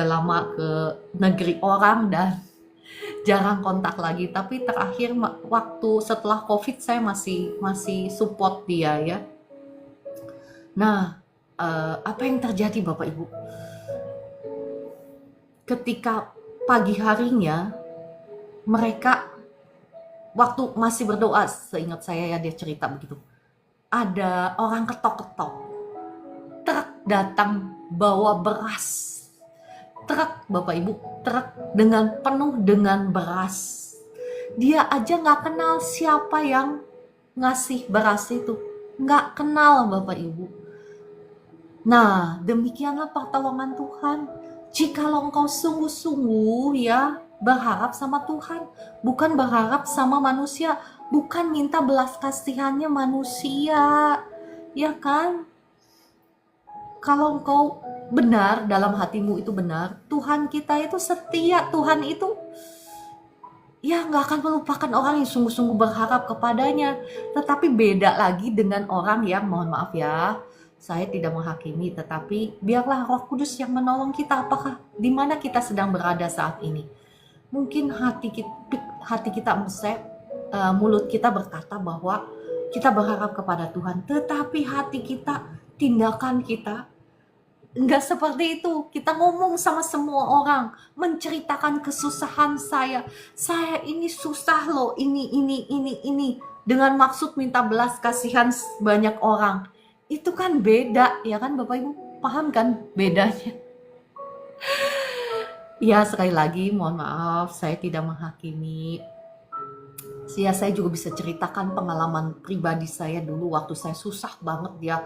lama ke negeri orang dan jarang kontak lagi. Tapi terakhir waktu setelah COVID saya masih support dia ya. Nah, apa yang terjadi Bapak Ibu? Ketika pagi harinya mereka waktu masih berdoa, seingat saya ya dia cerita begitu. Ada orang ketok-ketok. Truk datang bawa beras. Truk Bapak Ibu, truk penuh dengan beras. Dia aja gak kenal siapa yang ngasih beras itu. Gak kenal Bapak Ibu. Nah, demikianlah pertolongan Tuhan. Jikalau engkau sungguh-sungguh ya berharap sama Tuhan, bukan berharap sama manusia, bukan minta belas kasihannya manusia, ya kan? Kalau engkau benar dalam hatimu itu benar, Tuhan kita itu setia, Tuhan itu ya gak akan melupakan orang yang sungguh-sungguh berharap kepadanya. Tetapi beda lagi dengan orang yang, mohon maaf ya, saya tidak menghakimi, tetapi biarlah Roh Kudus yang menolong kita. Apakah di mana kita sedang berada saat ini? Mungkin hati kita mulut kita berkata bahwa kita berharap kepada Tuhan, tetapi hati kita, tindakan kita enggak seperti itu. Kita ngomong sama semua orang, menceritakan kesusahan saya ini susah loh, ini dengan maksud minta belas kasihan banyak orang. Itu kan beda, ya kan Bapak Ibu? Paham kan bedanya? Ya sekali lagi mohon maaf, saya tidak menghakimi. Ya saya juga bisa ceritakan pengalaman pribadi saya dulu waktu saya susah banget ya.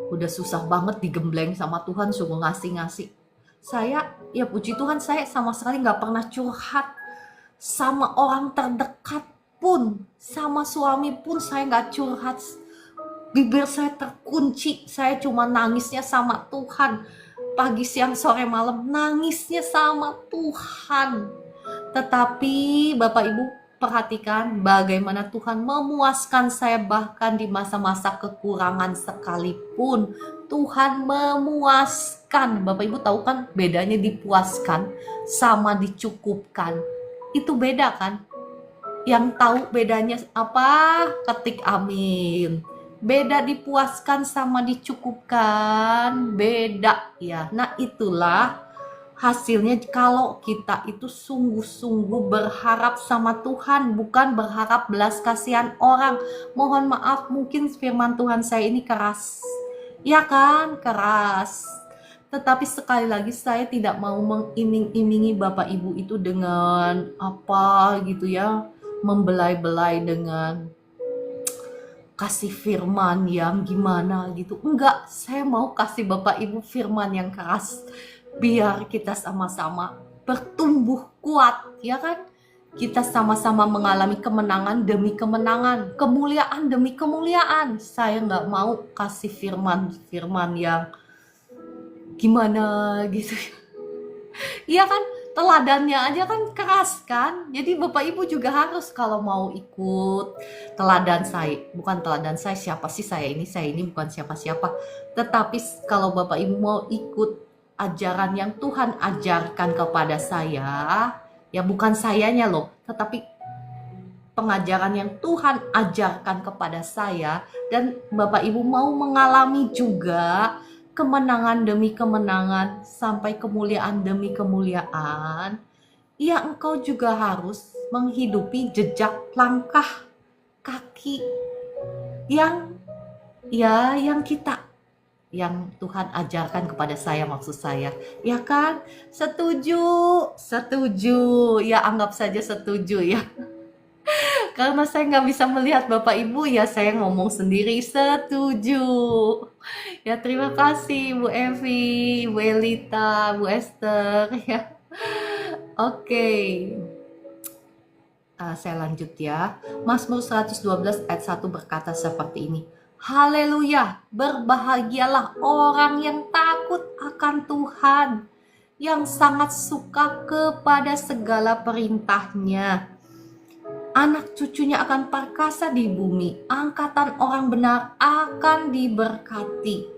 Udah susah banget digembleng sama Tuhan, suruh ngasih-ngasih. Saya, ya puji Tuhan, saya sama sekali gak pernah curhat sama orang terdekat pun. Sama suami pun saya gak curhat. Bibir saya terkunci, saya cuma nangisnya sama Tuhan. Pagi, siang, sore, malam, nangisnya sama Tuhan. Tetapi Bapak Ibu perhatikan bagaimana Tuhan memuaskan saya bahkan di masa-masa kekurangan sekalipun. Tuhan memuaskan. Bapak Ibu tahu kan bedanya dipuaskan sama dicukupkan. Itu beda kan? Yang tahu bedanya apa? Ketik amin. Beda dipuaskan sama dicukupkan, beda ya. Nah itulah hasilnya kalau kita itu sungguh-sungguh berharap sama Tuhan, bukan berharap belas kasihan orang. Mohon maaf, mungkin firman Tuhan saya ini keras, ya kan, keras. Tetapi sekali lagi saya tidak mau mengiming-imingi Bapak Ibu itu dengan apa gitu ya, membelai-belai dengan kasih firman yang gimana gitu. Enggak, saya mau kasih Bapak Ibu firman yang keras. Biar kita sama-sama bertumbuh kuat, ya kan? Kita sama-sama mengalami kemenangan demi kemenangan, kemuliaan demi kemuliaan. Saya nggak mau kasih firman yang gimana gitu. Iya kan? Teladannya aja kan keras kan. Jadi Bapak Ibu juga harus kalau mau ikut teladan saya, bukan teladan saya siapa sih saya ini bukan siapa-siapa. Tetapi kalau Bapak Ibu mau ikut ajaran yang Tuhan ajarkan kepada saya, ya bukan sayanya loh, tetapi pengajaran yang Tuhan ajarkan kepada saya, dan Bapak Ibu mau mengalami juga kemenangan demi kemenangan sampai kemuliaan demi kemuliaan, ya engkau juga harus menghidupi jejak langkah kaki yang Tuhan ajarkan kepada saya, maksud saya, ya kan? Setuju, ya anggap saja setuju ya. Karena saya nggak bisa melihat Bapak Ibu, ya saya ngomong sendiri setuju. Ya terima kasih Bu Evi, Bu Elita, Bu Esther ya. Oke. Saya lanjut ya. Mazmur 112 ayat 1 berkata seperti ini. Haleluya, berbahagialah orang yang takut akan Tuhan, yang sangat suka kepada segala perintahnya. Anak cucunya akan perkasa di bumi, angkatan orang benar akan diberkati.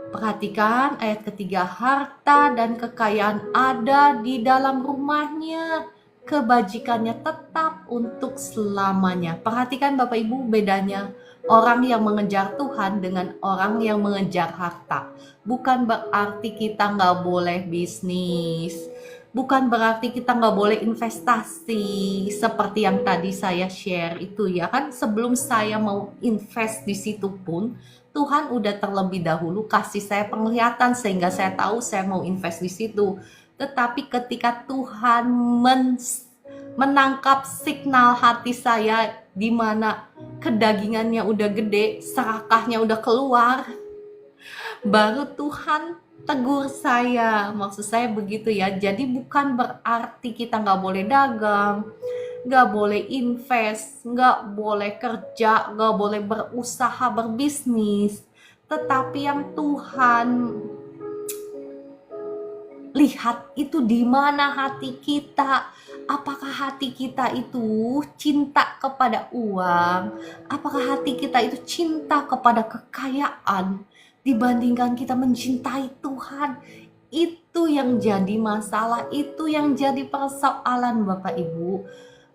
Perhatikan ayat ketiga, harta dan kekayaan ada di dalam rumahnya, kebajikannya tetap untuk selamanya. Perhatikan Bapak Ibu bedanya orang yang mengejar Tuhan dengan orang yang mengejar harta. Bukan berarti kita nggak boleh bisnis, bukan berarti kita nggak boleh investasi seperti yang tadi saya share itu ya kan. Sebelum saya mau invest di situ pun Tuhan udah terlebih dahulu kasih saya penglihatan sehingga saya tahu saya mau invest di situ. Tetapi ketika Tuhan menangkap signal hati saya di mana kedagingannya udah gede, serakahnya udah keluar, baru Tuhan tegur saya. Maksud saya begitu ya. Jadi bukan berarti kita nggak boleh dagang, nggak boleh invest, nggak boleh kerja, nggak boleh berusaha, berbisnis. Tetapi yang Tuhan lihat itu di mana hati kita. Apakah hati kita itu cinta kepada uang? Apakah hati kita itu cinta kepada kekayaan dibandingkan kita mencintai Tuhan? Itu yang jadi masalah, itu yang jadi persoalan Bapak Ibu.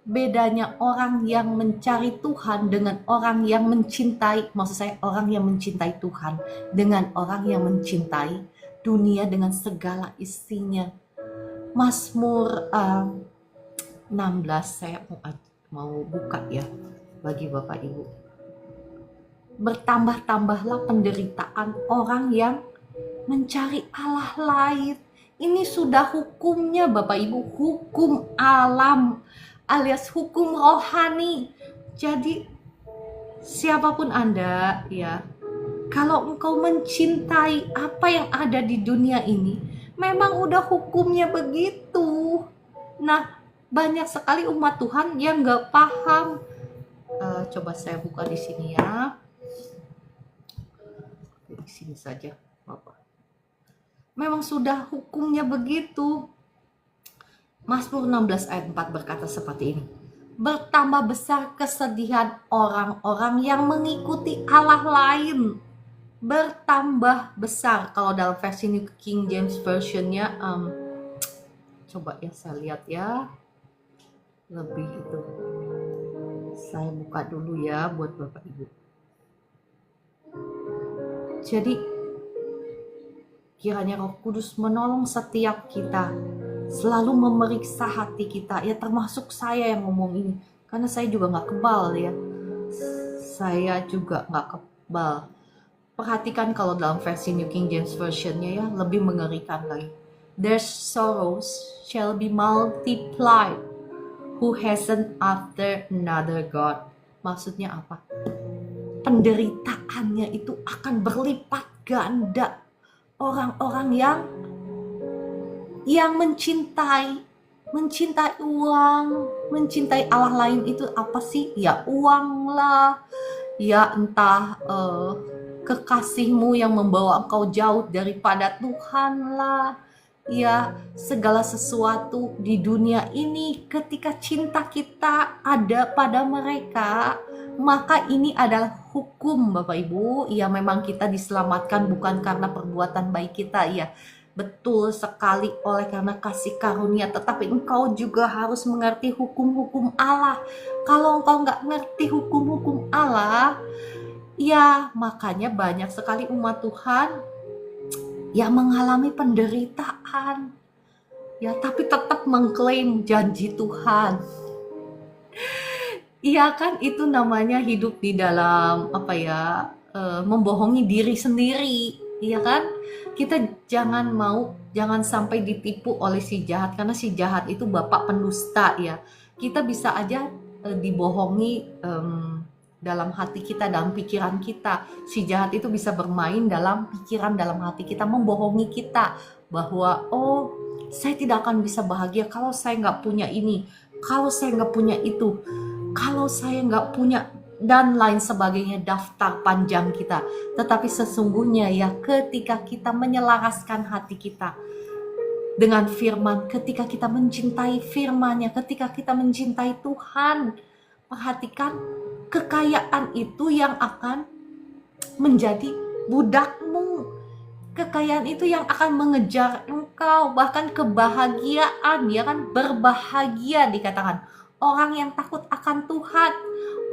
Bedanya orang yang mencari Tuhan dengan orang yang mencintai, maksud saya orang yang mencintai Tuhan dengan orang yang mencintai dunia dengan segala isinya. Mazmur 16 saya mau buka ya bagi Bapak Ibu. Bertambah-tambahlah penderitaan orang yang mencari Allah lain. Ini sudah hukumnya Bapak Ibu, hukum alam alias hukum rohani. Jadi siapapun Anda ya, kalau engkau mencintai apa yang ada di dunia ini, memang udah hukumnya begitu. Nah, banyak sekali umat Tuhan yang nggak paham. Coba saya buka di sini ya. Di sini saja, Bapak. Memang sudah hukumnya begitu. Mazmur 16 ayat 4 berkata seperti ini. Bertambah besar kesedihan orang-orang yang mengikuti Allah lain. Bertambah besar. Kalau dalam versi New King James Version-nya, coba ya saya lihat ya. Lebih itu. Saya buka dulu ya buat Bapak Ibu. Jadi kiranya Roh Kudus menolong setiap kita selalu memeriksa hati kita ya, termasuk saya yang ngomong ini karena saya juga nggak kebal ya, saya juga nggak kebal. Perhatikan kalau dalam versi New King James Version-nya ya, lebih mengerikan lagi. Their sorrows shall be multiplied who hasten after another God. Maksudnya apa? Penderitaannya itu akan berlipat ganda. Orang-orang yang mencintai uang, mencintai Allah lain itu apa sih? Ya uang lah, ya entah kekasihmu yang membawa engkau jauh daripada Tuhan lah, ya segala sesuatu di dunia ini. Ketika cinta kita ada pada mereka, maka ini adalah hukum Bapak Ibu. Ya memang kita diselamatkan bukan karena perbuatan baik kita ya, betul sekali oleh karena kasih karunia, tetapi engkau juga harus mengerti hukum-hukum Allah. Kalau engkau nggak ngerti hukum-hukum Allah, ya makanya banyak sekali umat Tuhan yang mengalami penderitaan ya, tapi tetap mengklaim janji Tuhan. Iya kan, itu namanya hidup di dalam membohongi diri sendiri, iya kan? Kita jangan sampai ditipu oleh si jahat, karena si jahat itu bapak pendusta ya. Kita bisa aja dibohongi dalam hati kita, dalam pikiran kita. Si jahat itu bisa bermain dalam pikiran, dalam hati kita, membohongi kita bahwa saya tidak akan bisa bahagia kalau saya nggak punya ini, kalau saya nggak punya itu, kalau saya nggak punya, dan lain sebagainya, daftar panjang kita. Tetapi sesungguhnya ya, ketika kita menyelaraskan hati kita dengan firman, ketika kita mencintai firman-Nya, ketika kita mencintai Tuhan, perhatikan kekayaan itu yang akan menjadi budakmu. Kekayaan itu yang akan mengejar engkau, bahkan kebahagiaan, ya kan, berbahagia dikatakan. Orang yang takut akan Tuhan,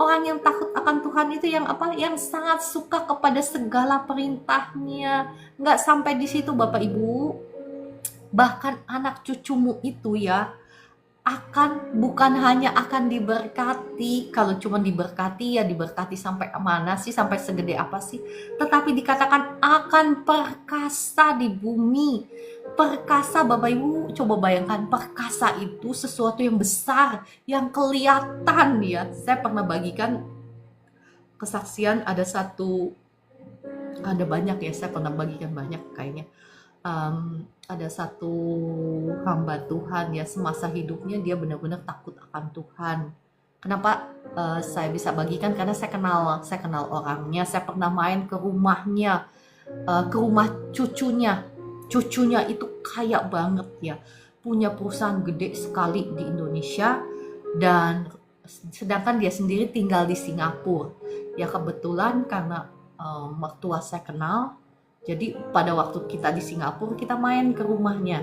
orang yang takut akan Tuhan itu yang apa? Yang sangat suka kepada segala perintahnya. Nggak sampai di situ Bapak Ibu, bahkan anak cucumu itu ya bukan hanya akan diberkati. Kalau cuma diberkati ya diberkati sampai mana sih, sampai segede apa sih, tetapi dikatakan akan perkasa di bumi. Perkasa Bapak Ibu, coba bayangkan, perkasa itu sesuatu yang besar, yang kelihatan ya. Saya pernah bagikan kesaksian, ada banyak ya, saya pernah bagikan banyak kayaknya. Ada satu hamba Tuhan ya, semasa hidupnya dia benar-benar takut akan Tuhan. Kenapa saya bisa bagikan? Karena saya kenal orangnya. Saya pernah main ke rumahnya, ke rumah cucunya. Cucunya itu kaya banget ya, punya perusahaan gede sekali di Indonesia, dan sedangkan dia sendiri tinggal di Singapura. Ya kebetulan karena mertua saya kenal, jadi pada waktu kita di Singapura, kita main ke rumahnya.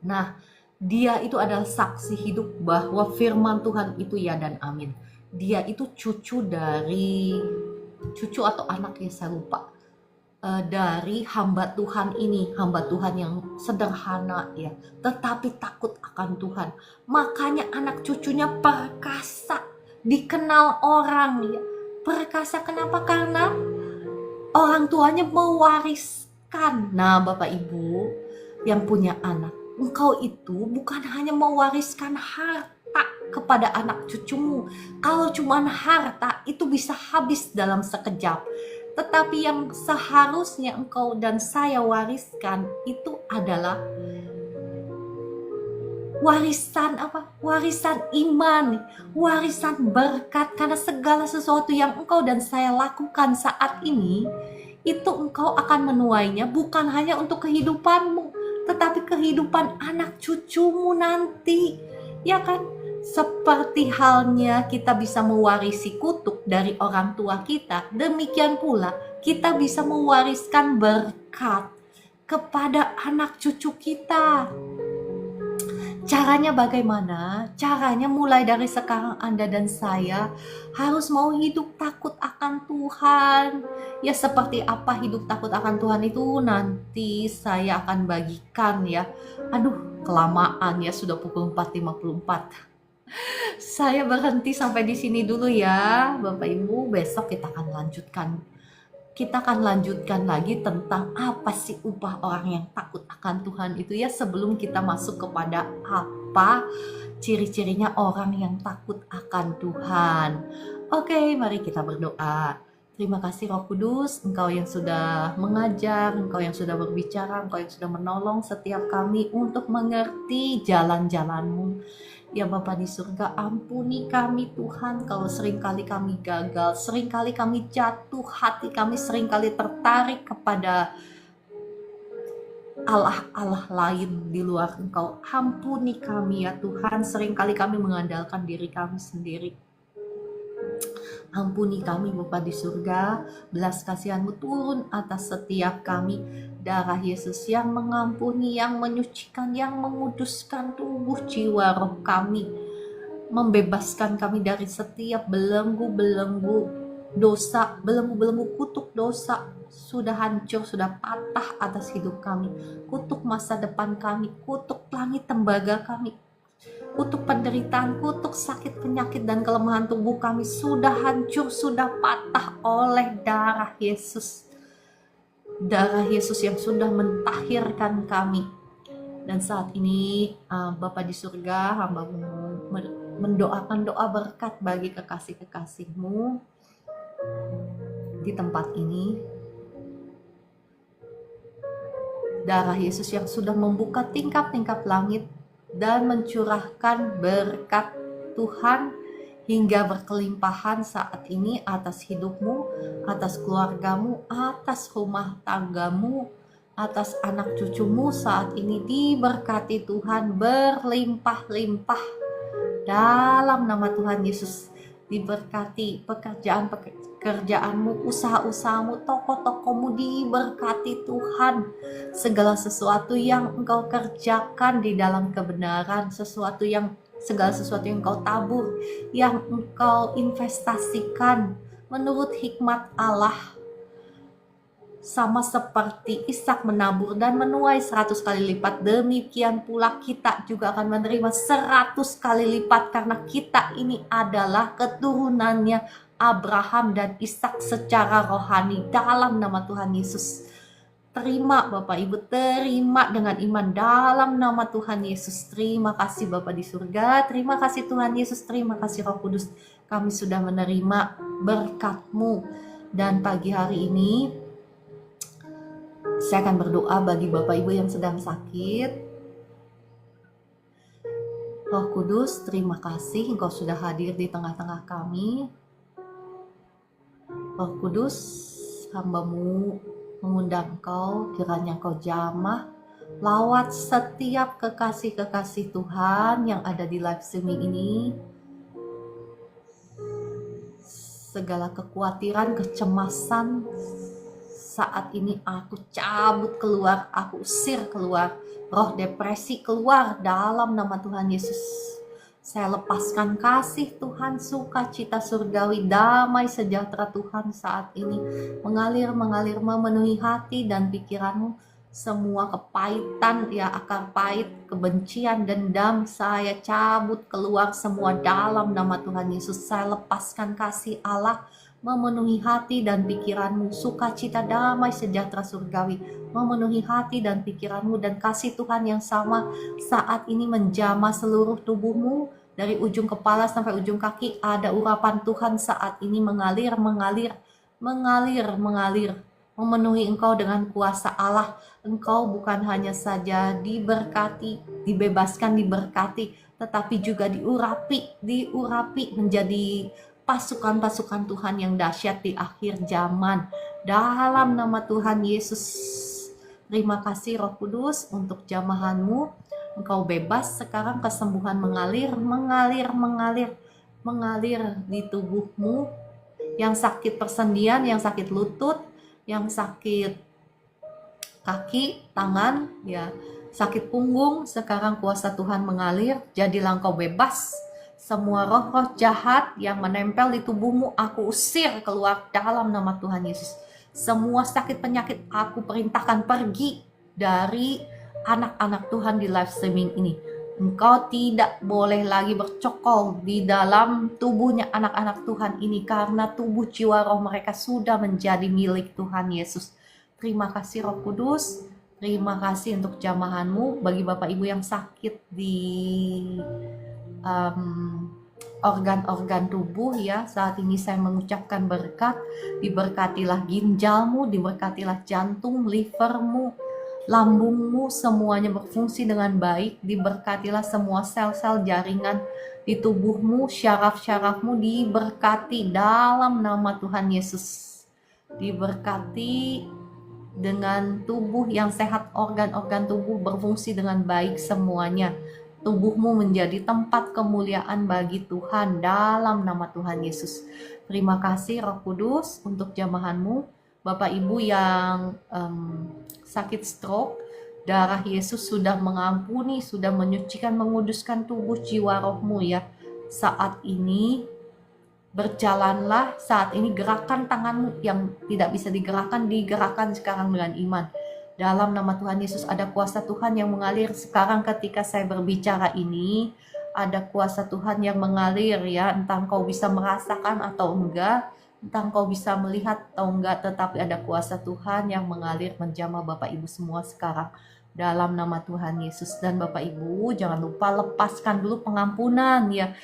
Nah, dia itu adalah saksi hidup bahwa firman Tuhan itu ya dan amin. Dia itu cucu atau anak, ya saya lupa, dari hamba Tuhan ini, hamba Tuhan yang sederhana ya, tetapi takut akan Tuhan. Makanya anak cucunya perkasa, dikenal orang ya. Perkasa kenapa? Karena orang tuanya mewariskan. Nah Bapak Ibu yang punya anak, engkau itu bukan hanya mewariskan harta kepada anak cucumu. Kalau cuma harta itu bisa habis dalam sekejap. Tetapi yang seharusnya engkau dan saya wariskan itu adalah warisan apa? Warisan iman, warisan berkat. Karena segala sesuatu yang engkau dan saya lakukan saat ini, itu engkau akan menuainya bukan hanya untuk kehidupanmu, tetapi kehidupan anak cucumu nanti, ya kan? Seperti halnya kita bisa mewarisi kutuk dari orang tua kita, demikian pula kita bisa mewariskan berkat kepada anak cucu kita. Caranya bagaimana? Caranya mulai dari sekarang Anda dan saya harus mau hidup takut akan Tuhan. Ya seperti apa hidup takut akan Tuhan itu nanti saya akan bagikan ya. Aduh, kelamaan ya, sudah pukul 4.54. Saya berhenti sampai di sini dulu ya Bapak Ibu. Besok kita akan lanjutkan lagi tentang apa sih upah orang yang takut akan Tuhan itu ya, sebelum kita masuk kepada apa ciri-cirinya orang yang takut akan Tuhan. Oke, mari kita berdoa. Terima kasih Roh Kudus, Engkau yang sudah mengajar, Engkau yang sudah berbicara, Engkau yang sudah menolong setiap kami untuk mengerti jalan-jalan-Mu. Ya Bapa di surga, ampuni kami Tuhan, kalau seringkali kami gagal, seringkali kami jatuh hati, kami seringkali tertarik kepada Allah-Allah lain di luar Engkau. Ampuni kami ya Tuhan, seringkali kami mengandalkan diri kami sendiri. Ampuni kami Bapa di surga, belas kasihan-Mu turun atas setiap kami. Darah Yesus yang mengampuni, yang menyucikan, yang menguduskan tubuh jiwa roh kami, membebaskan kami dari setiap belenggu-belenggu dosa, belenggu-belenggu kutuk dosa sudah hancur, sudah patah atas hidup kami, kutuk masa depan kami, kutuk langit tembaga kami, kutuk penderitaan, kutuk sakit, penyakit, dan kelemahan tubuh kami sudah hancur, sudah patah oleh darah Yesus. Darah Yesus yang sudah mentahirkan kami. Dan saat ini Bapa di surga, hamba-Mu mendoakan doa berkat bagi kekasih-kekasih-Mu di tempat ini. Darah Yesus yang sudah membuka tingkap-tingkap langit dan mencurahkan berkat Tuhan hingga berkelimpahan saat ini atas hidupmu, atas keluargamu, atas rumah tanggamu, atas anak cucumu saat ini diberkati Tuhan berlimpah-limpah dalam nama Tuhan Yesus. Diberkati pekerjaan kerjaanmu, usaha-usahamu, toko-tokomu diberkati Tuhan. Segala sesuatu yang engkau kerjakan di dalam kebenaran, segala sesuatu yang engkau tabur, yang engkau investasikan menurut hikmat Allah, sama seperti Ishak menabur dan menuai 100 kali lipat, demikian pula kita juga akan menerima 100 kali lipat, karena kita ini adalah keturunannya Abraham dan Ishak secara rohani dalam nama Tuhan Yesus. Terima Bapak Ibu, terima dengan iman dalam nama Tuhan Yesus. Terima kasih Bapak di surga, terima kasih Tuhan Yesus, terima kasih Roh Kudus. Kami sudah menerima berkat-Mu. Dan pagi hari ini saya akan berdoa bagi Bapak Ibu yang sedang sakit. Roh Kudus, terima kasih Engkau sudah hadir di tengah-tengah kami. Roh Kudus, hamba-Mu mengundang Engkau, kiranya Engkau jamah lawat setiap kekasih-kekasih Tuhan yang ada di live streaming ini. Segala kekhawatiran, kecemasan saat ini aku cabut keluar, aku usir keluar. Roh depresi keluar dalam nama Tuhan Yesus. Saya lepaskan kasih Tuhan, sukacita surgawi, damai sejahtera Tuhan saat ini mengalir memenuhi hati dan pikiranmu. Semua kepahitan, ya akar pahit, kebencian, dendam, saya cabut keluar semua dalam nama Tuhan Yesus. Saya lepaskan kasih Allah memenuhi hati dan pikiranmu, sukacita, damai sejahtera surgawi memenuhi hati dan pikiranmu, dan kasih Tuhan yang sama saat ini menjamah seluruh tubuhmu dari ujung kepala sampai ujung kaki. Ada urapan Tuhan saat ini mengalir memenuhi engkau dengan kuasa Allah. Engkau bukan hanya saja diberkati, dibebaskan, diberkati, tetapi juga diurapi menjadi pasukan-pasukan Tuhan yang dahsyat di akhir zaman. Dalam nama Tuhan Yesus. Terima kasih Roh Kudus untuk jamahan-Mu. Engkau bebas sekarang, kesembuhan mengalir di tubuhmu. Yang sakit persendian, yang sakit lutut, yang sakit kaki, tangan, ya, sakit punggung, sekarang kuasa Tuhan mengalir. Jadilah engkau bebas. Semua roh-roh jahat yang menempel di tubuhmu, aku usir keluar dalam nama Tuhan Yesus. Semua sakit penyakit aku perintahkan pergi dari anak-anak Tuhan di live streaming ini. Engkau tidak boleh lagi bercokol di dalam tubuhnya anak-anak Tuhan ini, karena tubuh, jiwa, roh mereka sudah menjadi milik Tuhan Yesus. Terima kasih Roh Kudus. Terima kasih untuk jamahan-Mu. Bagi Bapak Ibu yang sakit di organ-organ tubuh, ya, saat ini saya mengucapkan berkat. Diberkatilah ginjalmu, diberkatilah jantung, livermu, lambungmu, semuanya berfungsi dengan baik. Diberkatilah semua sel-sel jaringan di tubuhmu, syaraf-syarafmu diberkati dalam nama Tuhan Yesus. Diberkati dengan tubuh yang sehat, organ-organ tubuh berfungsi dengan baik semuanya. Tubuhmu menjadi tempat kemuliaan bagi Tuhan dalam nama Tuhan Yesus. Terima kasih Roh Kudus untuk jamahan-Mu. Bapak Ibu yang sakit stroke, darah Yesus sudah mengampuni, sudah menyucikan, menguduskan tubuh, jiwa, rohmu, ya. Saat ini berjalanlah, saat ini gerakan tanganmu yang tidak bisa digerakkan sekarang dengan iman. Dalam nama Tuhan Yesus ada kuasa Tuhan yang mengalir sekarang ketika saya berbicara ini. Ada kuasa Tuhan yang mengalir, ya. Entah engkau bisa merasakan atau enggak, entah engkau bisa melihat atau enggak, tetapi ada kuasa Tuhan yang mengalir menjamah Bapak Ibu semua sekarang. Dalam nama Tuhan Yesus. Dan Bapak Ibu jangan lupa lepaskan dulu pengampunan, ya.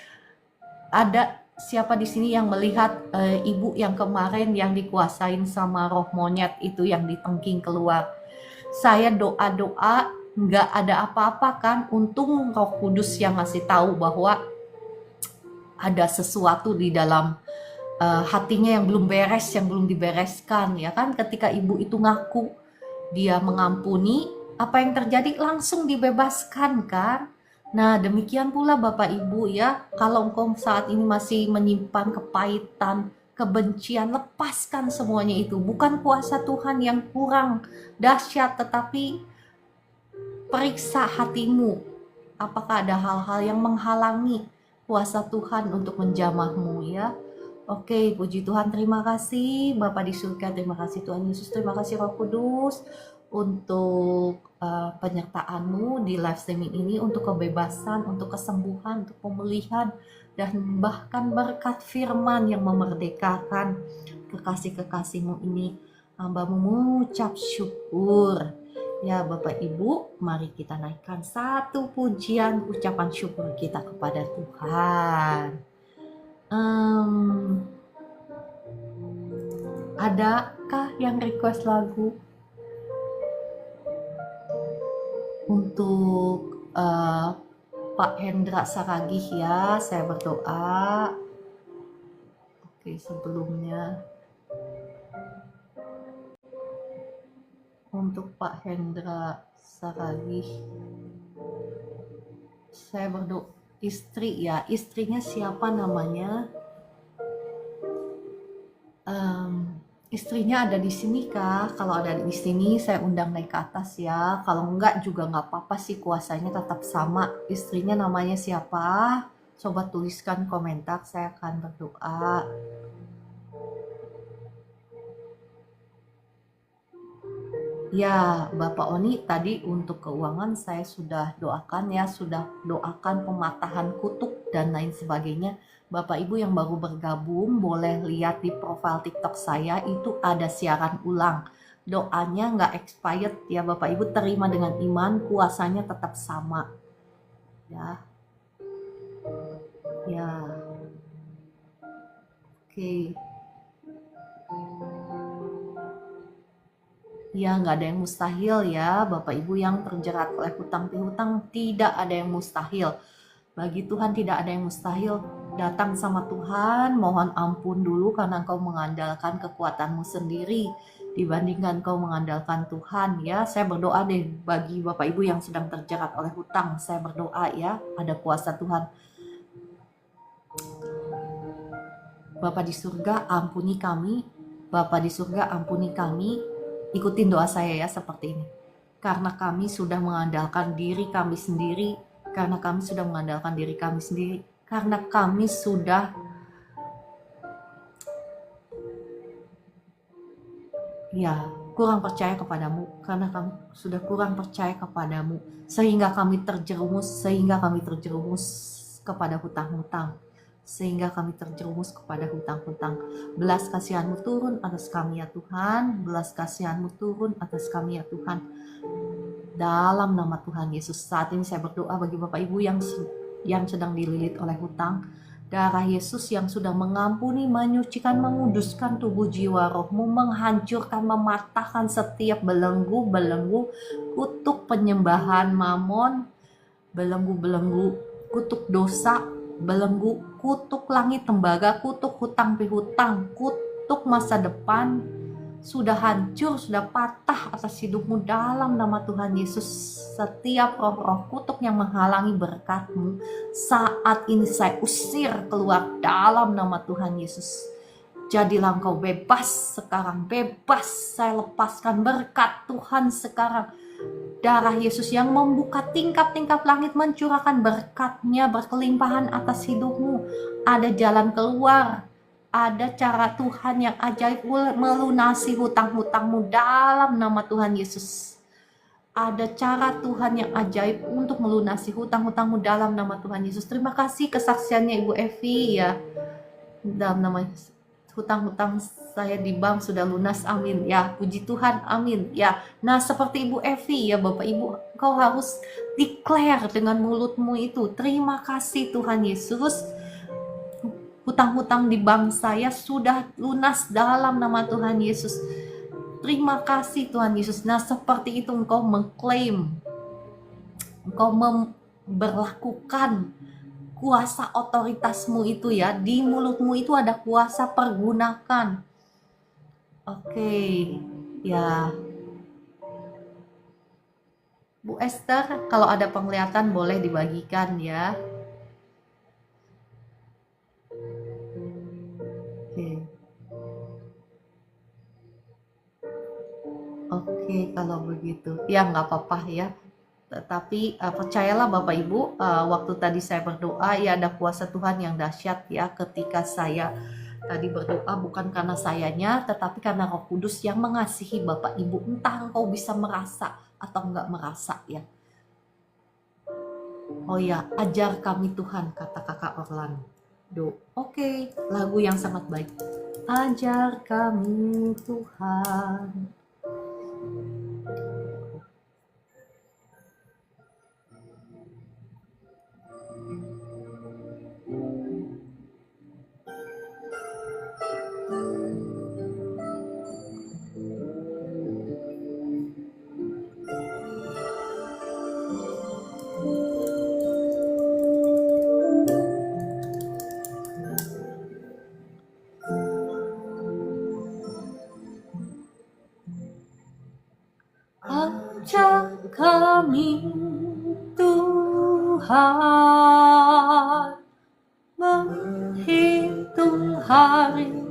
Ada siapa di sini yang melihat ibu yang kemarin yang dikuasain sama roh monyet itu yang ditengking keluar? Saya doa-doa, nggak ada apa-apa kan. Untung Roh Kudus yang ngasih tahu bahwa ada sesuatu di dalam hatinya yang belum beres, yang belum dibereskan, ya kan. Ketika ibu itu ngaku dia mengampuni, apa yang terjadi? Langsung dibebaskan kan. Nah, demikian pula Bapak Ibu, ya. Kalau engkau saat ini masih menyimpan kepahitan, kebencian, lepaskan semuanya itu. Bukan kuasa Tuhan yang kurang dahsyat, tetapi periksa hatimu. Apakah ada hal-hal yang menghalangi kuasa Tuhan untuk menjamahmu ya? Oke, puji Tuhan, terima kasih Bapa di surga, terima kasih Tuhan Yesus, terima kasih Roh Kudus untuk penyertaan-Mu di live streaming ini, untuk kebebasan, untuk kesembuhan, untuk pemulihan, dan bahkan berkat firman yang memerdekakan kekasih-kekasih-Mu ini. Hamba-Mu mengucap syukur. Ya Bapak Ibu, mari kita naikkan satu pujian ucapan syukur kita kepada Tuhan. Adakah yang request lagu untuk Pak Hendra Saragih ya? Saya berdoa. Oke, sebelumnya untuk Pak Hendra Saragih, saya berdoa. Istri ya, istrinya siapa namanya? Istrinya ada di sini kah? Kalau ada di sini saya undang naik ke atas ya. Kalau enggak juga enggak apa-apa sih, kuasanya tetap sama. Istrinya namanya siapa? Coba tuliskan komentar, saya akan berdoa. Ya, Bapak Oni, tadi untuk keuangan saya sudah doakan ya, sudah doakan pematahan kutuk dan lain sebagainya. Bapak Ibu yang baru bergabung boleh lihat di profil TikTok saya, itu ada siaran ulang. Doanya nggak expired ya Bapak Ibu, terima dengan iman, kuasanya tetap sama. Ya. Ya. Oke. Ya, nggak ada yang mustahil ya, Bapak Ibu yang terjerat oleh hutang piutang, tidak ada yang mustahil. Bagi Tuhan tidak ada yang mustahil. Datang sama Tuhan, mohon ampun dulu karena engkau mengandalkan kekuatanmu sendiri dibandingkan engkau mengandalkan Tuhan ya. Saya berdoa deh bagi Bapak Ibu yang sedang terjerat oleh hutang, saya berdoa ya, ada kuasa Tuhan. Bapa di surga, ampuni kami. Bapa di surga, ampuni kami. Ikutin doa saya ya seperti ini. Karena kami sudah mengandalkan diri kami sendiri, karena kami sudah mengandalkan diri kami sendiri, karena kami sudah kurang percaya kepadamu, karena kami sudah kurang percaya kepadamu, sehingga kami terjerumus kepada hutang-hutang. Sehingga kami terjerumus kepada hutang-hutang. Belas kasihan-Mu turun atas kami ya Tuhan. Belas kasihan-Mu turun atas kami ya Tuhan. Dalam nama Tuhan Yesus, saat ini saya berdoa bagi Bapak Ibu yang sedang dililit oleh hutang. Darah Yesus yang sudah mengampuni, menyucikan, menguduskan tubuh jiwa rohmu, menghancurkan, mematahkan setiap belenggu-belenggu kutuk penyembahan mamon, belenggu-belenggu kutuk dosa, belenggu kutuk langit tembaga, kutuk hutang pihutang, kutuk masa depan, sudah hancur, sudah patah atas hidupmu dalam nama Tuhan Yesus. Setiap roh-roh kutuk yang menghalangi berkat-Mu, saat ini saya usir keluar dalam nama Tuhan Yesus. Jadilah engkau bebas sekarang, bebas. Saya lepaskan berkat Tuhan sekarang. Darah Yesus yang membuka tingkap-tingkap langit, mencurahkan berkat-Nya berkelimpahan atas hidupmu. Ada jalan keluar, ada cara Tuhan yang ajaib melunasi hutang-hutangmu dalam nama Tuhan Yesus. Ada cara Tuhan yang ajaib untuk melunasi hutang-hutangmu dalam nama Tuhan Yesus. Terima kasih kesaksiannya Ibu Evi ya. Dalam nama Yesus. Hutang-hutang saya di bank sudah lunas, amin ya, puji Tuhan, amin ya. Nah, seperti Ibu Evi ya Bapak Ibu, kau harus declare dengan mulutmu itu, terima kasih Tuhan Yesus, hutang-hutang di bank saya sudah lunas dalam nama Tuhan Yesus. Terima kasih Tuhan Yesus. Nah, seperti itu engkau mengklaim, engkau memberlakukan kuasa otoritasmu itu ya, di mulutmu itu ada kuasa, pergunakan. Oke, ya. Bu Esther, kalau ada penglihatan boleh dibagikan ya. Oke. kalau begitu. Ya nggak apa-apa ya. Tetapi percayalah Bapak Ibu, waktu tadi saya berdoa ya ada kuasa Tuhan yang dahsyat ya ketika saya tadi berdoa, bukan karena sayanya tetapi karena Roh Kudus yang mengasihi Bapak Ibu. Entah engkau bisa merasa atau enggak merasa ya. Oh ya, ajar kami Tuhan, kata kakak Orlando. Oke, lagu yang sangat baik. Ajar kami Tuhan. Ajar kami Tuhan menghitung hari-hari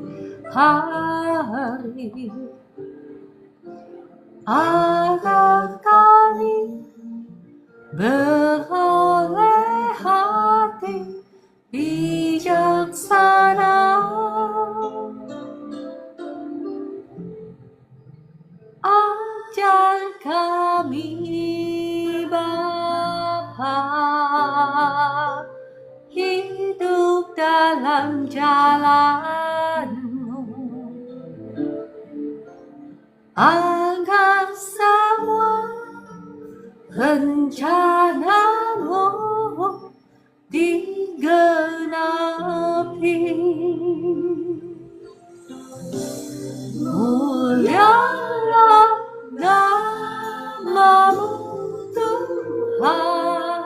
agar kami beroleh hati bijaksana. Ajar kami Bapa hidup dalam jalan-Mu, agar semua rencana-Mu digenapi. Mulialah nama-Mu Tuhan,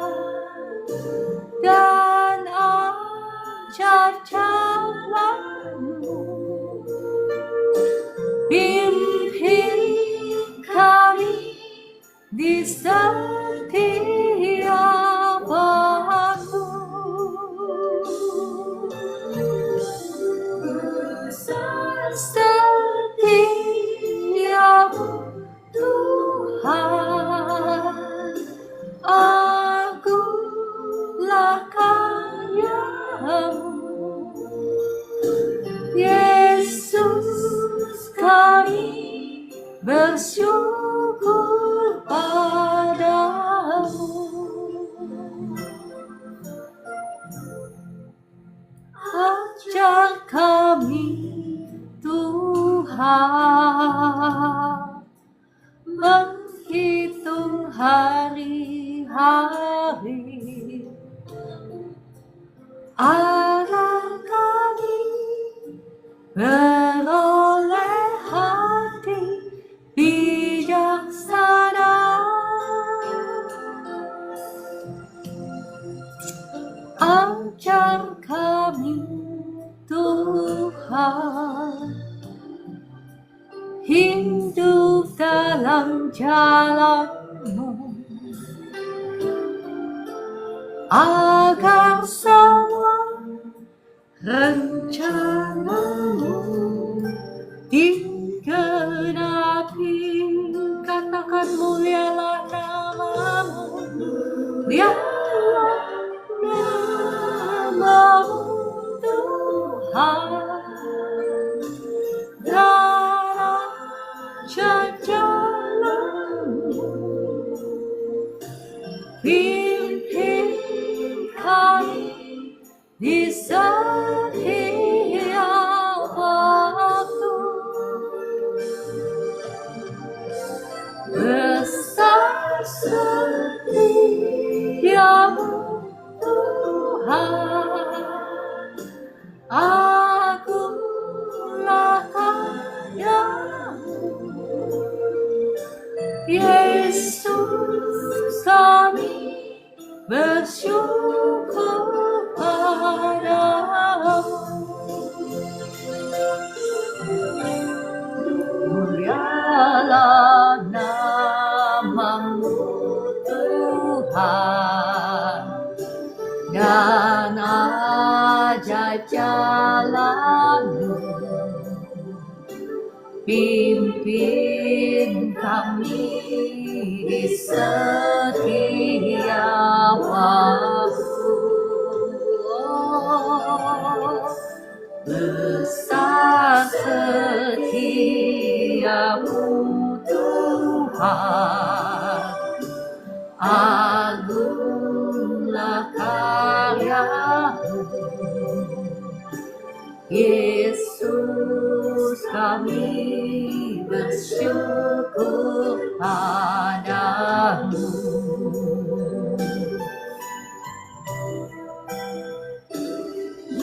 dan ajar jalan-Mu. Pimpin kami di setiap waktu. Setiap-Mu Tuhan, akulah karya-Mu. Yesus, kami bersyukur padamu. Ajar kami Tuhan menghitung hari-hari agar kami beroleh hati bijaksana. Ajar kami Tuhan hidup dalam jalan-Mu, agar semua rencana-Mu digenapi. Katakan mulialah nama-Mu, mulialah nama-Mu Tuhan, dan ajar jalan-Mu. Pimpin kami di setiap waktu. Besar setiap-Mu Tuhan, akulah karya-Mu. Yesus, kami bersyukur padamu. Mulialah nama-Mu Tuhan, dan ajaib jalan-Mu. Pimpin kami setiap waktu. Besar setiamu Tuhan, agunglah karya-Mu. Yesus, kami bersyukur padamu.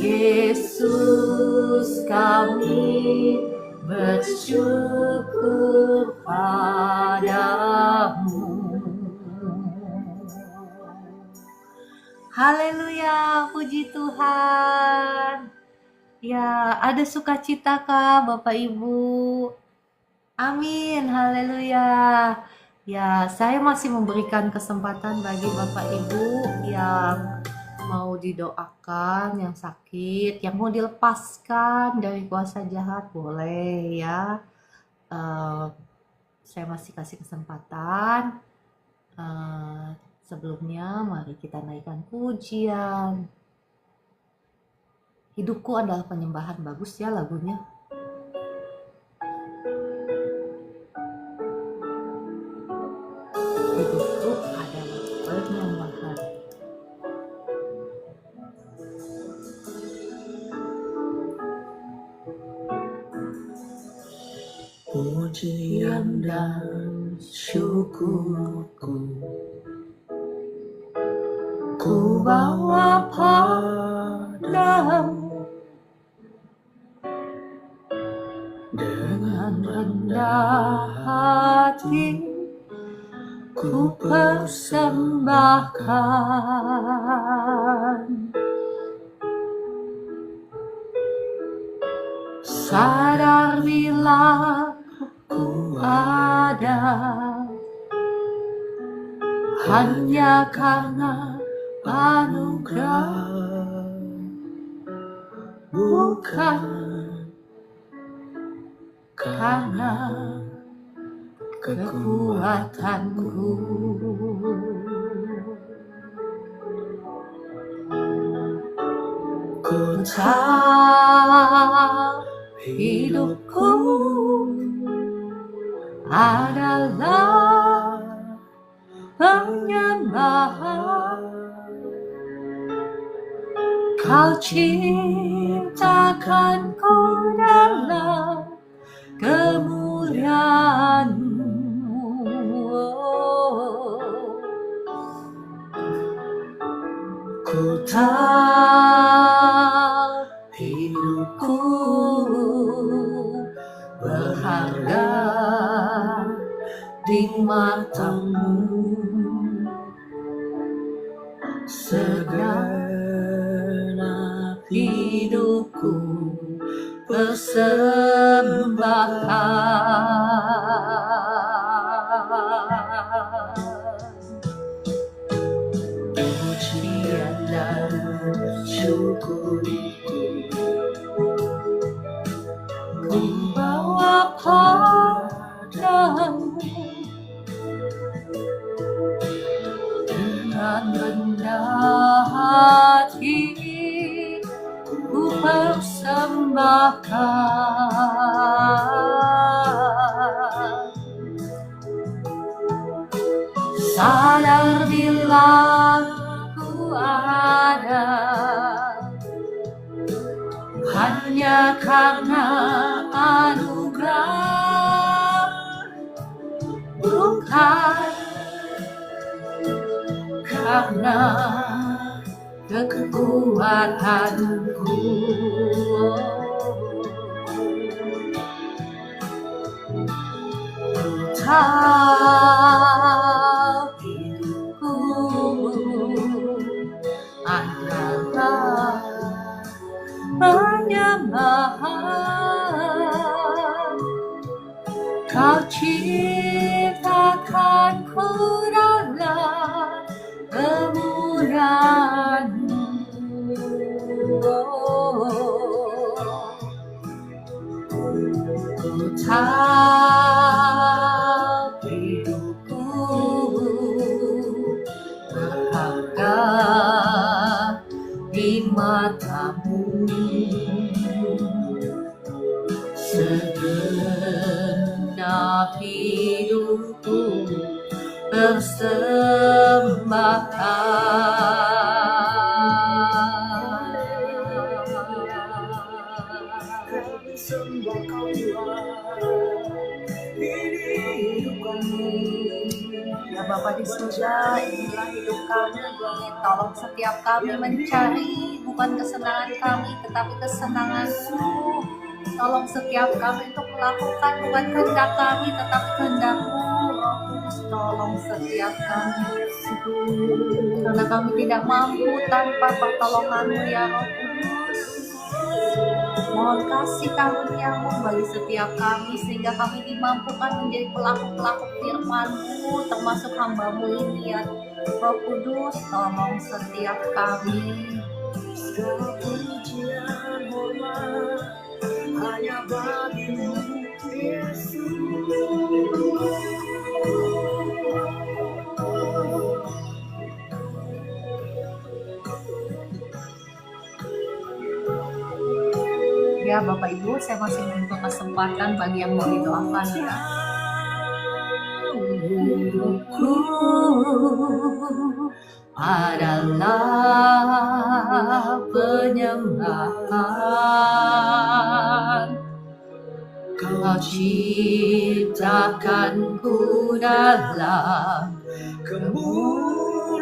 Yesus, kami bersyukur padamu. Haleluya, puji Tuhan. Ya, ada sukacita kah Bapak Ibu? Amin, haleluya. Ya, saya masih memberikan kesempatan bagi Bapak Ibu yang mau didoakan, yang sakit, yang mau dilepaskan dari kuasa jahat, boleh ya. Saya masih kasih kesempatan. Sebelumnya mari kita naikkan pujian. Hidupku adalah penyembahan, bagus ya lagunya. Hidupku adalah penyembahan. Pujian dan syukurku ku bawa padamu, dengan rendah hati ku persembahkan. Sadar bila ku ada hanya karena anugerah, bukan karena kekuatanku. Ku tahu hidupku adalah penyembahan. Kau ciptakanku dalam kemuliaan-Mu. Ku tahu hidupku berharga di mata-Mu. Segenap hidupku persembahkan. Pujian dan syukurku ku bawa padamu, dengan rendah hati ku persembahkan. Sadar bila ku ada hanya karena anugerah, bukan karena kekuatanku. Ku tahu hidupku adalah penyembahan. Kau ciptakanku dalam kemuliaan-Mu. Ku tahu hidupku berharga di matamu. Segenap hidupku persembahkan. Kami sembah Kau Tuhan, ini hidup kami. Ya Bapa di surga, inilah hidup kami. Tolong setiap kami mencari bukan kesenangan kami, tetapi kesenangan-Mu. Tolong setiap kami untuk melakukan bukan kehendak kami, tetapi kehendak-Mu. Roh Kudus, tolong setiap kami. Karena kami tidak mampu tanpa pertolongan-Mu ya Roh Kudus. Mohon kasih karunia-Mu bagi setiap kami, sehingga kami dimampukan menjadi pelaku-pelaku firman-Mu, termasuk hamba-Mu ini ya Roh Kudus. Tolong setiap kami. Segala pujian hormat hanya bagi-Mu Yesus. Ya Bapak Ibu, saya masih membuka kesempatan bagi yang mau didoakan ya. Hidupku adalah penyembahan. Kau ciptakanku dalam kemuliaan-Mu.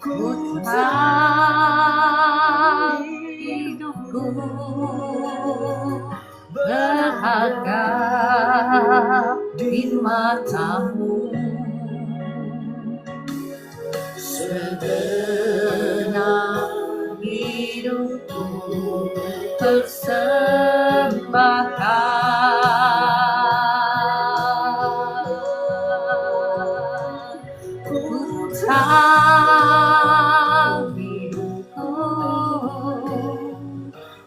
Ku tahu hidupku berharga di mata-Mu. Segenap hidupku persembahkan. Ku tahu hidupku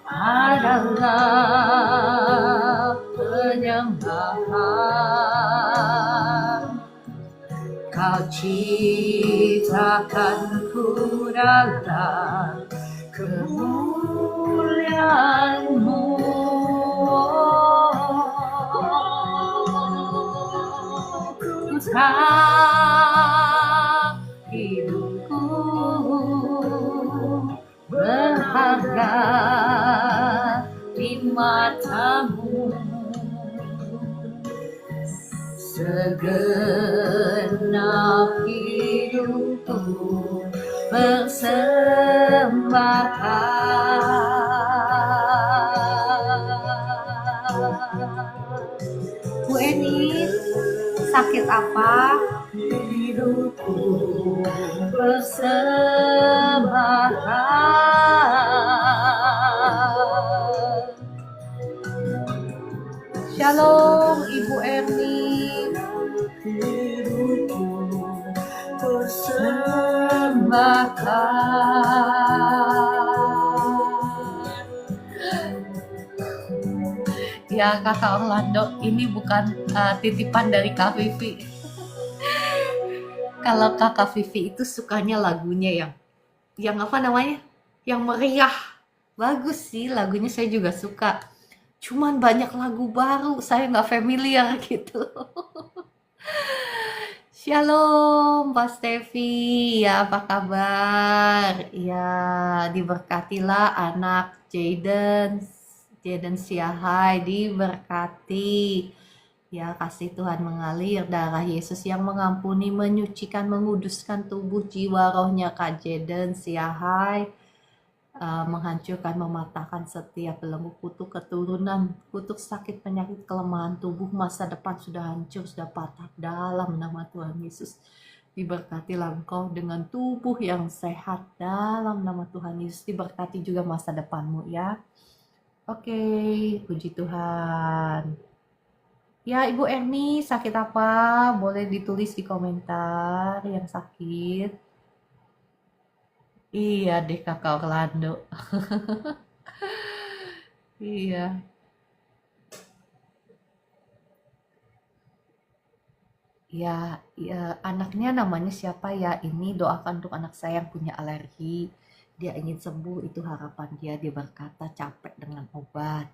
adalah penyembahan. Kau ciptakanku dalam kemuliaan-Mu. Ku tahu hidupku berharga di mata-Mu. Segenap hidupku persembahkan. Bu Eni, sakit apa? Hidupku persembahkan. Shalom Ibu Erni. Hidupku persembahkan. Ya Kakak Orlando, ini bukan titipan dari Kak Vivi. Kalau Kakak Vivi itu sukanya lagunya yang apa namanya? Yang meriah. Bagus sih, lagunya saya juga suka. Cuman banyak lagu baru, saya nggak familiar gitu. Shalom Pak Stevi, ya apa kabar? Ya diberkatilah anak Jaden Siahai, diberkati. Ya kasih Tuhan mengalir, darah Yesus yang mengampuni, menyucikan, menguduskan tubuh, jiwa, rohnya Kak Jaden Siahai. Menghancurkan, mematahkan setiap belenggu, kutuk keturunan, kutuk sakit, penyakit, kelemahan tubuh, masa depan sudah hancur, sudah patah dalam nama Tuhan Yesus. Diberkatilah engkau dengan tubuh yang sehat dalam nama Tuhan Yesus. Diberkati juga masa depanmu ya. Oke, puji Tuhan. Ya Ibu Erni, sakit apa? Boleh ditulis di komentar yang sakit. Iya deh Kakak Orlando. Iya. Ya, anaknya namanya siapa ya? Ini doakan untuk anak saya yang punya alergi. Dia ingin sembuh, itu harapan dia. Dia berkata capek dengan obat.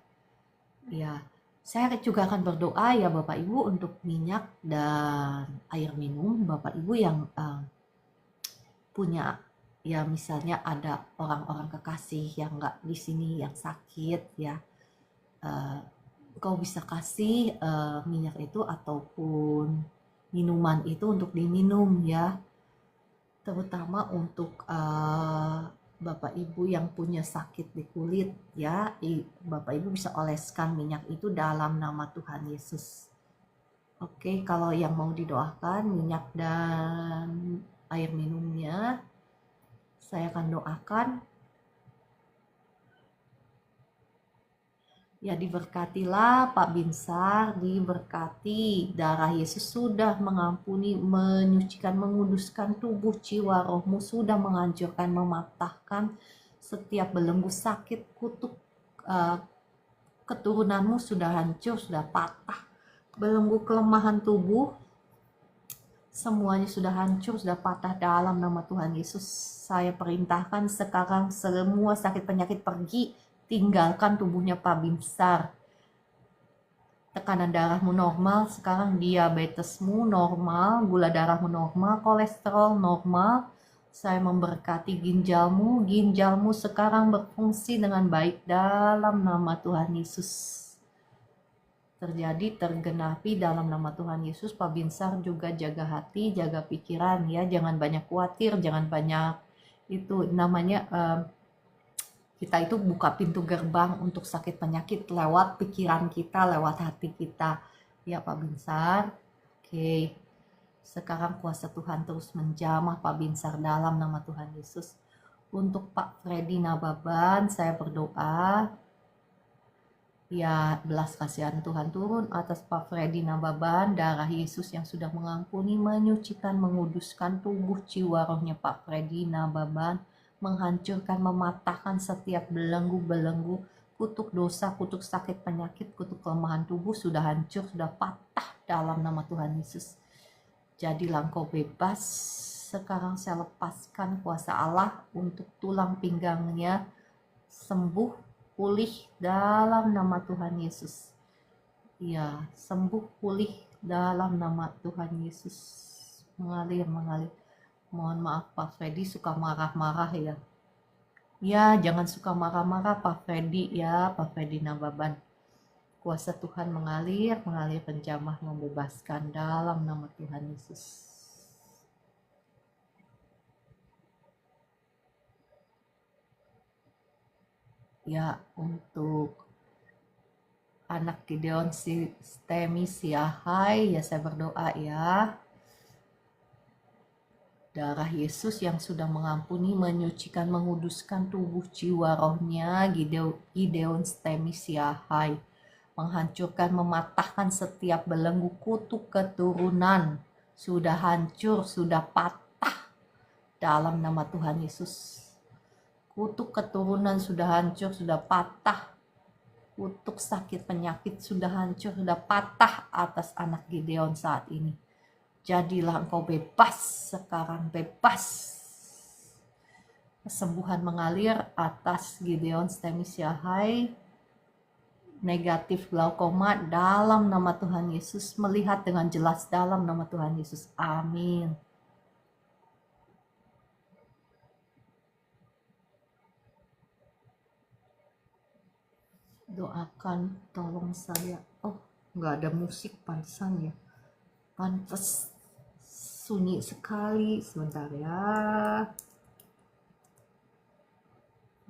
Ya, saya juga akan berdoa ya Bapak Ibu untuk minyak dan air minum. Bapak Ibu yang punya, ya misalnya ada orang-orang kekasih yang nggak di sini yang sakit ya. Kau bisa kasih minyak itu ataupun minuman itu untuk diminum ya, terutama untuk Bapak Ibu yang punya sakit di kulit ya. Bapak Ibu bisa oleskan minyak itu dalam nama Tuhan Yesus. Oke, kalau yang mau didoakan minyak dan air minumnya, saya akan doakan. Ya, diberkatilah Pak Binsar, diberkati. Darah Yesus sudah mengampuni, menyucikan, menguduskan tubuh, jiwa, rohmu, sudah menghancurkan, mematahkan setiap belenggu sakit, kutuk keturunanmu sudah hancur, sudah patah. Belenggu kelemahan tubuh, semuanya sudah hancur, sudah patah dalam nama Tuhan Yesus. Saya perintahkan sekarang semua sakit penyakit pergi, tinggalkan tubuhnya Pak Binsar. Tekanan darahmu normal, sekarang diabetesmu normal, gula darahmu normal, kolesterol normal. Saya memberkati ginjalmu sekarang berfungsi dengan baik dalam nama Tuhan Yesus. Terjadi, tergenapi dalam nama Tuhan Yesus. Pak Binsar juga jaga hati, jaga pikiran ya, jangan banyak khawatir, jangan banyak itu namanya kita itu buka pintu gerbang untuk sakit penyakit lewat pikiran kita, lewat hati kita. Ya Pak Binsar. Oke. Sekarang kuasa Tuhan terus menjamah Pak Binsar dalam nama Tuhan Yesus. Untuk Pak Freddy Nababan, saya berdoa. Ya, belas kasihan Tuhan turun atas Pak Freddy Nababan, darah Yesus yang sudah mengampuni, menyucikan, menguduskan tubuh jiwa rohnya Pak Freddy Nababan, menghancurkan, mematahkan setiap belenggu-belenggu, kutuk dosa, kutuk sakit penyakit, kutuk kelemahan tubuh sudah hancur, sudah patah dalam nama Tuhan Yesus. Jadilah engkau bebas. Sekarang saya lepaskan kuasa Allah untuk tulang pinggangnya sembuh, pulih dalam nama Tuhan Yesus. Ya, sembuh, pulih dalam nama Tuhan Yesus. Mengalir. Mohon maaf Pak Freddy suka marah-marah ya. Ya, jangan suka marah-marah Pak Freddy ya, Pak Freddy Nababan. Kuasa Tuhan mengalir penjamah, membebaskan dalam nama Tuhan Yesus. Ya, untuk anak Gideon Stemis ya, hai ya, saya berdoa ya. Darah Yesus yang sudah mengampuni, menyucikan, menguduskan tubuh, jiwa, rohnya Gideon Stemis ya, hai. Menghancurkan, mematahkan setiap belenggu kutuk keturunan. Sudah hancur, sudah patah dalam nama Tuhan Yesus. Kutuk keturunan sudah hancur, sudah patah. Kutuk sakit penyakit sudah hancur, sudah patah atas anak Gideon saat ini. Jadilah engkau bebas, sekarang bebas. Kesembuhan mengalir atas Gideon Stemis Yahai. Negatif glaukoma dalam nama Tuhan Yesus, melihat dengan jelas dalam nama Tuhan Yesus. Amin. Doakan, tolong saya. Oh, nggak ada musik, pantesan ya. Pantes sunyi sekali. Sebentar ya.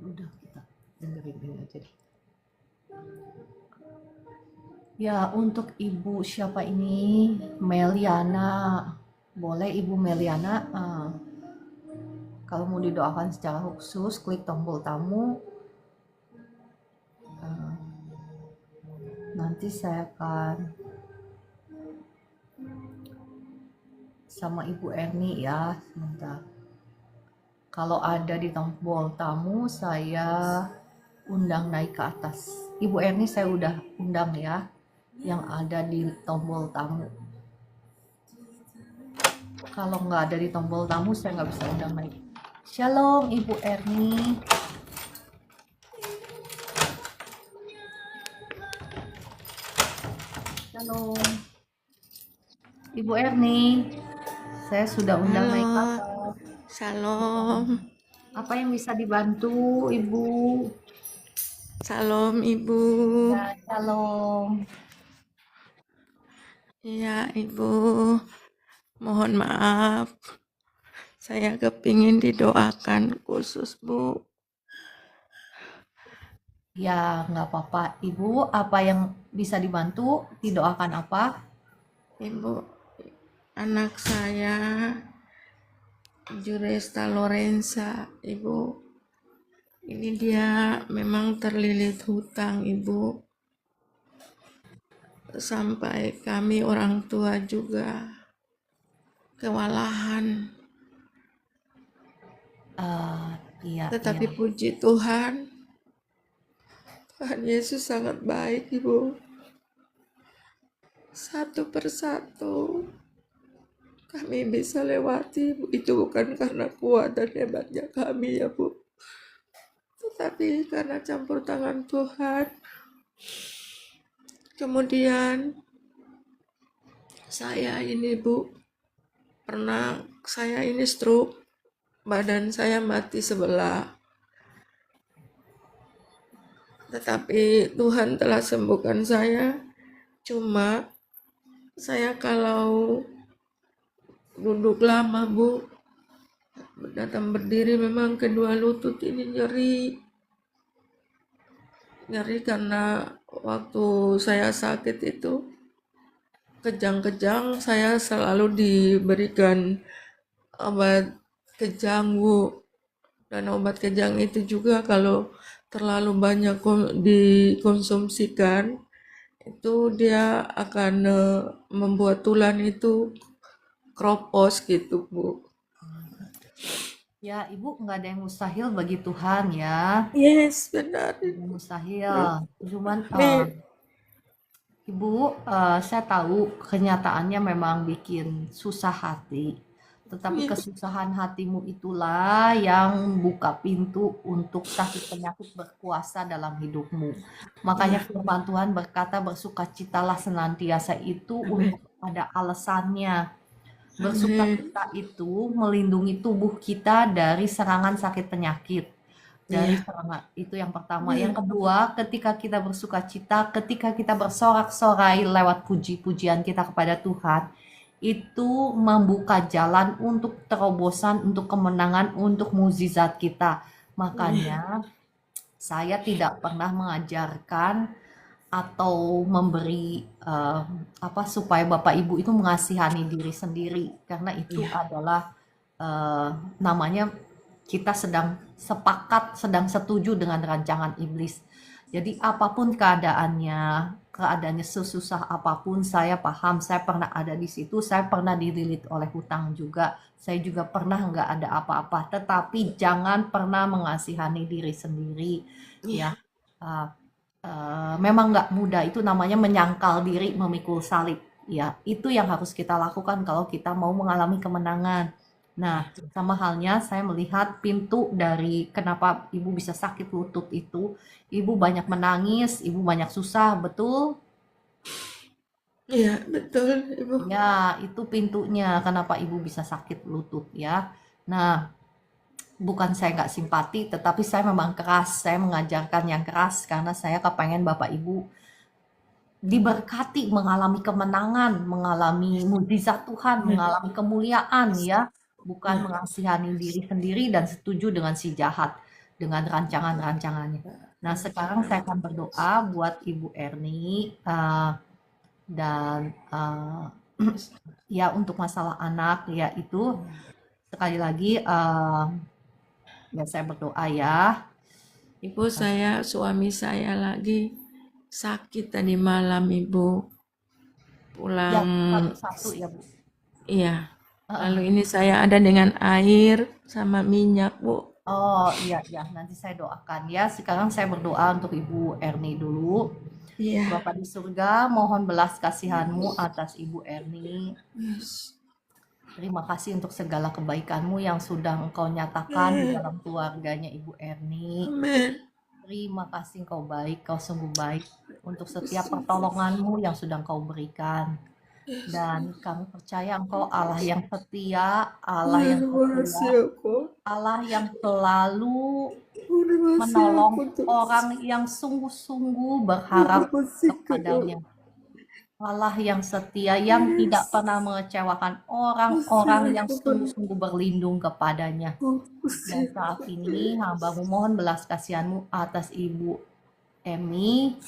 Udah, kita dengerin ini aja deh. Ya, untuk Ibu siapa ini? Meliana. Boleh Ibu Meliana, kalau mau didoakan secara khusus, klik tombol tamu. Nanti saya akan sama Ibu Erni ya, sebentar. Kalau ada di tombol tamu, saya undang naik ke atas. Ibu Erni saya udah undang ya, yang ada di tombol tamu. Kalau nggak ada di tombol tamu, saya nggak bisa undang lagi. Shalom, Ibu Erni. Shalom, Ibu Erni. Saya sudah undang naik Halo, kapal. Shalom, Apa yang bisa dibantu, Ibu? Shalom Ibu. Ya, shalom. Iya Ibu, mohon maaf, saya kepingin didoakan khusus Bu. Ya, nggak apa-apa. Ibu, apa yang bisa dibantu? Didoakan apa? Ibu, anak saya Juresta Lorenza, Ibu. Ini dia memang terlilit hutang Ibu. Sampai kami orang tua juga kewalahan. Iya, Tetapi iya. puji Tuhan, Tuhan Yesus sangat baik Ibu. Satu persatu kami bisa lewati, Bu. Itu bukan karena kuat dan hebatnya kami ya Bu, tetapi karena campur tangan Tuhan. Kemudian saya ini Bu, saya ini stroke, badan saya mati sebelah, tetapi Tuhan telah sembuhkan saya. Cuma saya kalau duduk lama Bu, datang berdiri memang kedua lutut ini nyeri karena waktu saya sakit itu kejang-kejang, saya selalu diberikan obat kejang Bu, dan obat kejang itu juga kalau terlalu banyak dikonsumsikan itu dia akan membuat tulang itu kropos gitu Bu. Ya, Ibu, nggak ada yang mustahil bagi Tuhan ya. Yes, benar. Nggak ada yang mustahil. Cuman, Nih, Ibu, saya tahu kenyataannya memang bikin susah hati. Tetapi kesusahan hatimu itulah yang buka pintu untuk sakit penyakit berkuasa dalam hidupmu. Makanya iya, firman Tuhan berkata bersukacitalah senantiasa itu untuk ada alasannya. amin. Bersukacita itu melindungi tubuh kita dari serangan sakit penyakit. Dari Iya, serangan itu yang pertama. iya, Yang kedua, ketika kita bersukacita, ketika kita bersorak-sorai lewat puji-pujian kita kepada Tuhan, itu membuka jalan untuk terobosan, untuk kemenangan, untuk mukjizat kita. Makanya saya tidak pernah mengajarkan atau memberi apa supaya Bapak Ibu itu mengasihani diri sendiri karena itu iya, adalah eh, namanya kita sedang sepakat, sedang setuju dengan rancangan iblis. Jadi apapun keadaannya sesusah apapun, saya paham, saya pernah ada di situ, saya pernah dililit oleh hutang juga, saya juga pernah nggak ada apa-apa, tetapi jangan pernah mengasihani diri sendiri, ya. iya, Uh, memang nggak mudah, itu namanya menyangkal diri, memikul salib. Ya, itu yang harus kita lakukan kalau kita mau mengalami kemenangan. Nah, sama halnya saya melihat pintu dari kenapa ibu bisa sakit lutut itu, ibu banyak menangis, ibu banyak susah, betul? iya, betul Ibu. Ya, itu pintunya kenapa ibu bisa sakit lutut ya. Nah, bukan saya nggak simpati, tetapi saya memang keras, saya mengajarkan yang keras karena saya kepengen Bapak Ibu diberkati, mengalami kemenangan, mengalami mukjizat Tuhan, mengalami kemuliaan ya, bukan Iya, mengasihani diri sendiri dan setuju dengan si jahat, dengan rancangan-rancangannya. Nah, sekarang saya akan berdoa buat Ibu Erni dan ya untuk masalah anak ya itu sekali lagi ya saya berdoa ya. Ibu, suami saya lagi sakit tadi malam Ibu. Ya Pulang, satu-satu ya Bu. iya. Lalu ini saya ada dengan air sama minyak Bu. Oh iya iya nanti saya doakan ya. Sekarang saya berdoa untuk Ibu Erni dulu. Iya, Bapa di surga, mohon belas kasihanmu atas Ibu Erni. yes. Terima kasih untuk segala kebaikan-Mu yang sudah Engkau nyatakan di dalam keluarganya Ibu Erni. Amin. Terima kasih Engkau baik, Kau sungguh baik untuk setiap pertolongan-Mu yang sudah Engkau berikan. Dan kami percaya Engkau Allah yang setia, Allah yang Terima kasih setia, aku. Allah yang selalu Terima kasih aku menolong terus. orang yang sungguh-sungguh Terima berharap kasih aku. kepadanya. Allah yang setia, yang tidak Yes. pernah mengecewakan Kasih orang-orang yang aku pada. sungguh-sungguh berlindung kepadanya. Dan Kasih saat aku. ini hamba-Mu mohon belas kasihan-Mu atas Ibu Emi,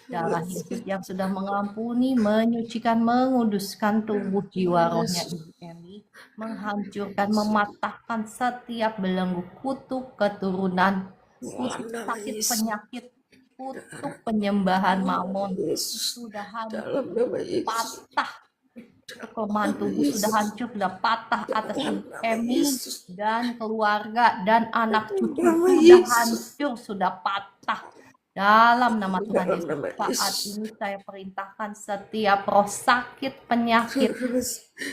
darah Yesus yang sudah mengampuni, menyucikan, menguduskan tubuh jiwa rohnya Yes. Ibu Emi, menghancurkan, mematahkan setiap belenggu kutuk keturunan, kutuk Nama sakit Yesus. penyakit, kutuk penyembahan mamon, Yesus. sudah hancur, Dalam nama Yesus. patah. Kelemahan Nama tubuh sudah Yesus. hancur, sudah patah atas Dalam Ibu nama Emi Yesus. dan keluarga dan anak cucu Nama sudah Yesus. hancur, sudah patah. Dalam nama Tuhan Dalam Yesus, nama saat Yesus. ini saya perintahkan setiap roh sakit, penyakit,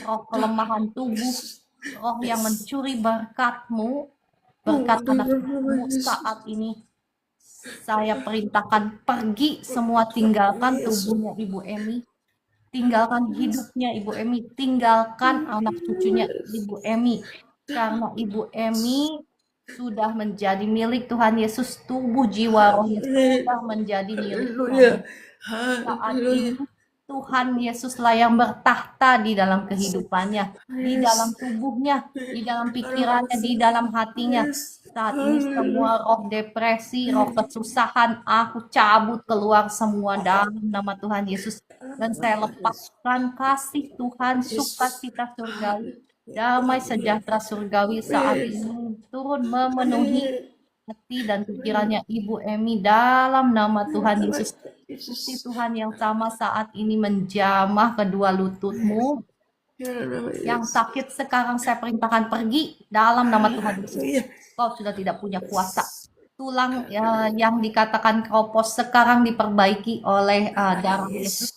roh kelemahan tubuh, roh yang mencuri berkat-Mu, berkat anak Dalam nama cucu-Mu saat Yesus. ini saya perintahkan pergi semua, tinggalkan tubuhnya Ibu Emi, tinggalkan hidupnya Ibu Emi, tinggalkan anak cucunya Ibu Emi. Karena Ibu Emi sudah menjadi milik Tuhan Yesus, tubuh jiwa rohnya Amin. sudah menjadi milik Tuhan Haleluya. Yesus. Saat Haleluya. ini Tuhan Yesuslah yang bertahta di dalam kehidupannya, di dalam Yes. tubuhnya, di dalam pikirannya, di dalam hatinya. Yes. Saat ini Haleluya. semua roh depresi, roh kesusahan, aku cabut keluar semua dalam nama Tuhan Yesus. Dan saya lepaskan kasih Tuhan, Yesus. sukacita surgawi, damai sejahtera surgawi saat Amin. ini turun memenuhi Amin. hati dan pikirannya Ibu Emi dalam nama Tuhan Nama Yesus. Kasih Yesus. Tuhan yang sama saat ini menjamah kedua lututmu. Nama Yang Yesus. sakit sekarang saya perintahkan pergi dalam nama Tuhan Yesus. Haleluya. Kau sudah tidak punya kuasa. Tulang yang dikatakan keropos sekarang diperbaiki oleh darah Yesus. Yes.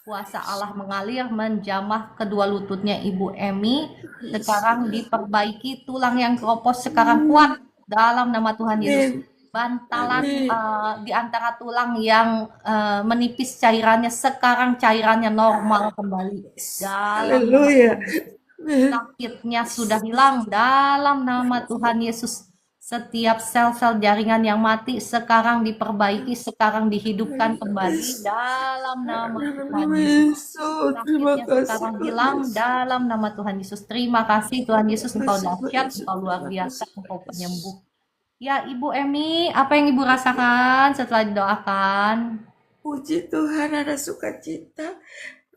Kuasa Allah mengalir menjamah kedua lututnya Ibu Emi. Sekarang diperbaiki, tulang yang keropos sekarang kuat dalam nama Tuhan Yesus. Amin. Bantalan Amin. di antara tulang yang menipis cairannya sekarang cairannya normal kembali dalam nama Haleluya. Tuhan Yesus. Amin. Sakitnya sudah hilang dalam nama Tuhan Yesus. Setiap sel-sel jaringan yang mati sekarang diperbaiki, sekarang dihidupkan kembali dalam nama Tuhan Nama Yesus. Yesus. Terima Sakitnya kasih sekarang Tuhan hilang Yesus. dalam nama Tuhan Yesus. Terima kasih Tuhan Yesus, Engkau Terima kasih Tuhan dahsyat, Yesus. Engkau luar Terima biasa, kasih Engkau Tuhan penyembuh. Yesus. Ya Ibu Emi, apa yang Ibu rasakan setelah didoakan? Puji Tuhan, ada sukacita.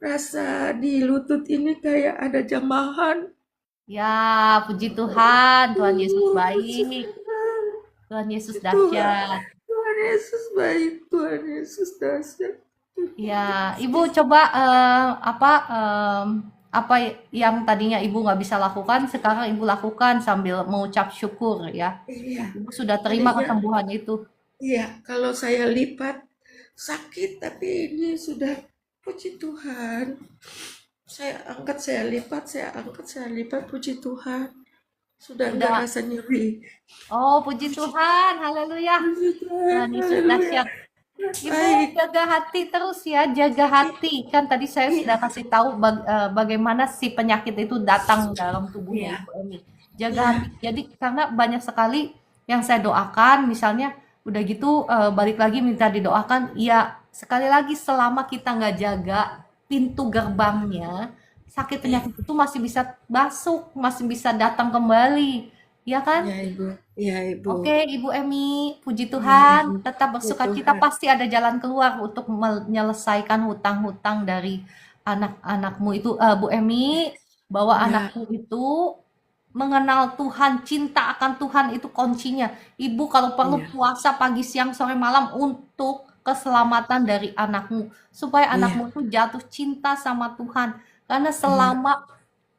Rasa di lutut ini kayak ada jamahan. Ya, puji Tuhan, Tuhan Yesus Puji baik, Tuhan. Tuhan Yesus Tuhan. dahsyat. Tuhan Yesus baik. Tuhan Yesus dahsyat. Ya, Ibu coba apa yang tadinya Ibu nggak bisa lakukan, sekarang Ibu lakukan sambil mengucap syukur ya. Iya. Ibu sudah terima Tadinya, kesembuhan itu. iya, kalau saya lipat sakit, tapi ini sudah puji Tuhan. Saya angkat, saya lipat, saya angkat, saya lipat, puji Tuhan. Sudah enggak Sudah. rasa nyeri. Oh, puji Tuhan, haleluya. Puji Tuhan, Tuhan Yesus haleluya. dahsyat. Ibu Baik. jaga hati terus ya, jaga hati. Kan tadi saya sudah kasih tahu bagaimana si penyakit itu datang dalam tubuhnya Iya. Ibu Emi. Jaga hati. Jadi karena banyak sekali yang saya doakan, misalnya udah gitu balik lagi minta didoakan. Ya sekali lagi selama kita nggak jaga pintu gerbangnya, sakit penyakit itu masih bisa masuk, masih bisa datang kembali, ya kan? Iya, Ibu. Iya, Ibu. Oke, Ibu Emi, puji Iya, Tuhan, Ibu. tetap Puji bersukacita, Tuhan. pasti ada jalan keluar untuk menyelesaikan hutang-hutang dari anak-anakmu itu. Bu Emi, bahwa Iya, anakmu itu mengenal Tuhan, cinta akan Tuhan itu kuncinya. Ibu kalau perlu iya, puasa pagi, siang, sore, malam untuk keselamatan dari anakmu, supaya iya, anakmu itu jatuh cinta sama Tuhan. Karena iya, selama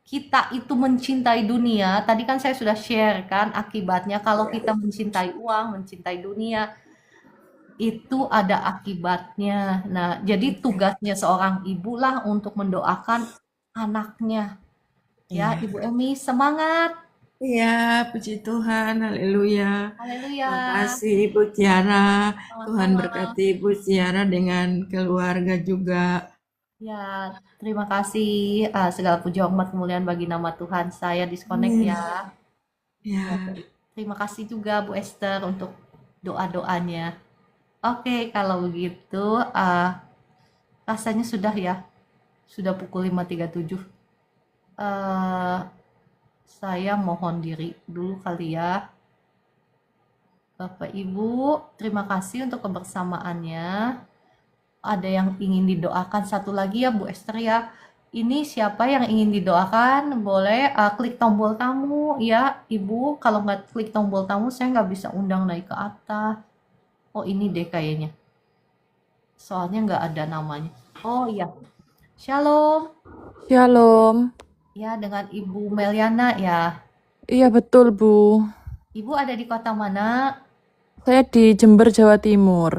kita itu mencintai dunia, tadi kan saya sudah share kan akibatnya kalau kita mencintai uang, mencintai dunia, itu ada akibatnya. Nah, jadi tugasnya seorang ibu lah untuk mendoakan anaknya Ya, Iya. Ibu Emi semangat. Iya, puji Tuhan, haleluya. Haleluya. Makasih Ibu Tiara. Tuhan Sama-sama. berkati Ibu Tiara dengan keluarga juga. Ya, terima kasih. Segala puji hormat kemuliaan bagi nama Tuhan. Saya disconnect Amin. ya. Ya, Ya, terima kasih juga Bu Esther untuk doa-doanya. Oke, kalau begitu rasanya sudah ya. Sudah pukul 5.37. eh saya mohon diri dulu kali ya. Bapak Ibu, terima kasih untuk kebersamaannya. Ada yang ingin didoakan satu lagi ya Bu Esther ya. Ini siapa yang ingin didoakan? Boleh klik tombol tamu ya Ibu. Kalau nggak klik tombol tamu saya nggak bisa undang naik ke atas. Oh ini deh kayaknya. Soalnya nggak ada namanya. Oh iya. Shalom. Shalom. Ya dengan Ibu Meliana ya. Iya betul, Bu. Ibu ada di kota mana? Saya di Jember, Jawa Timur.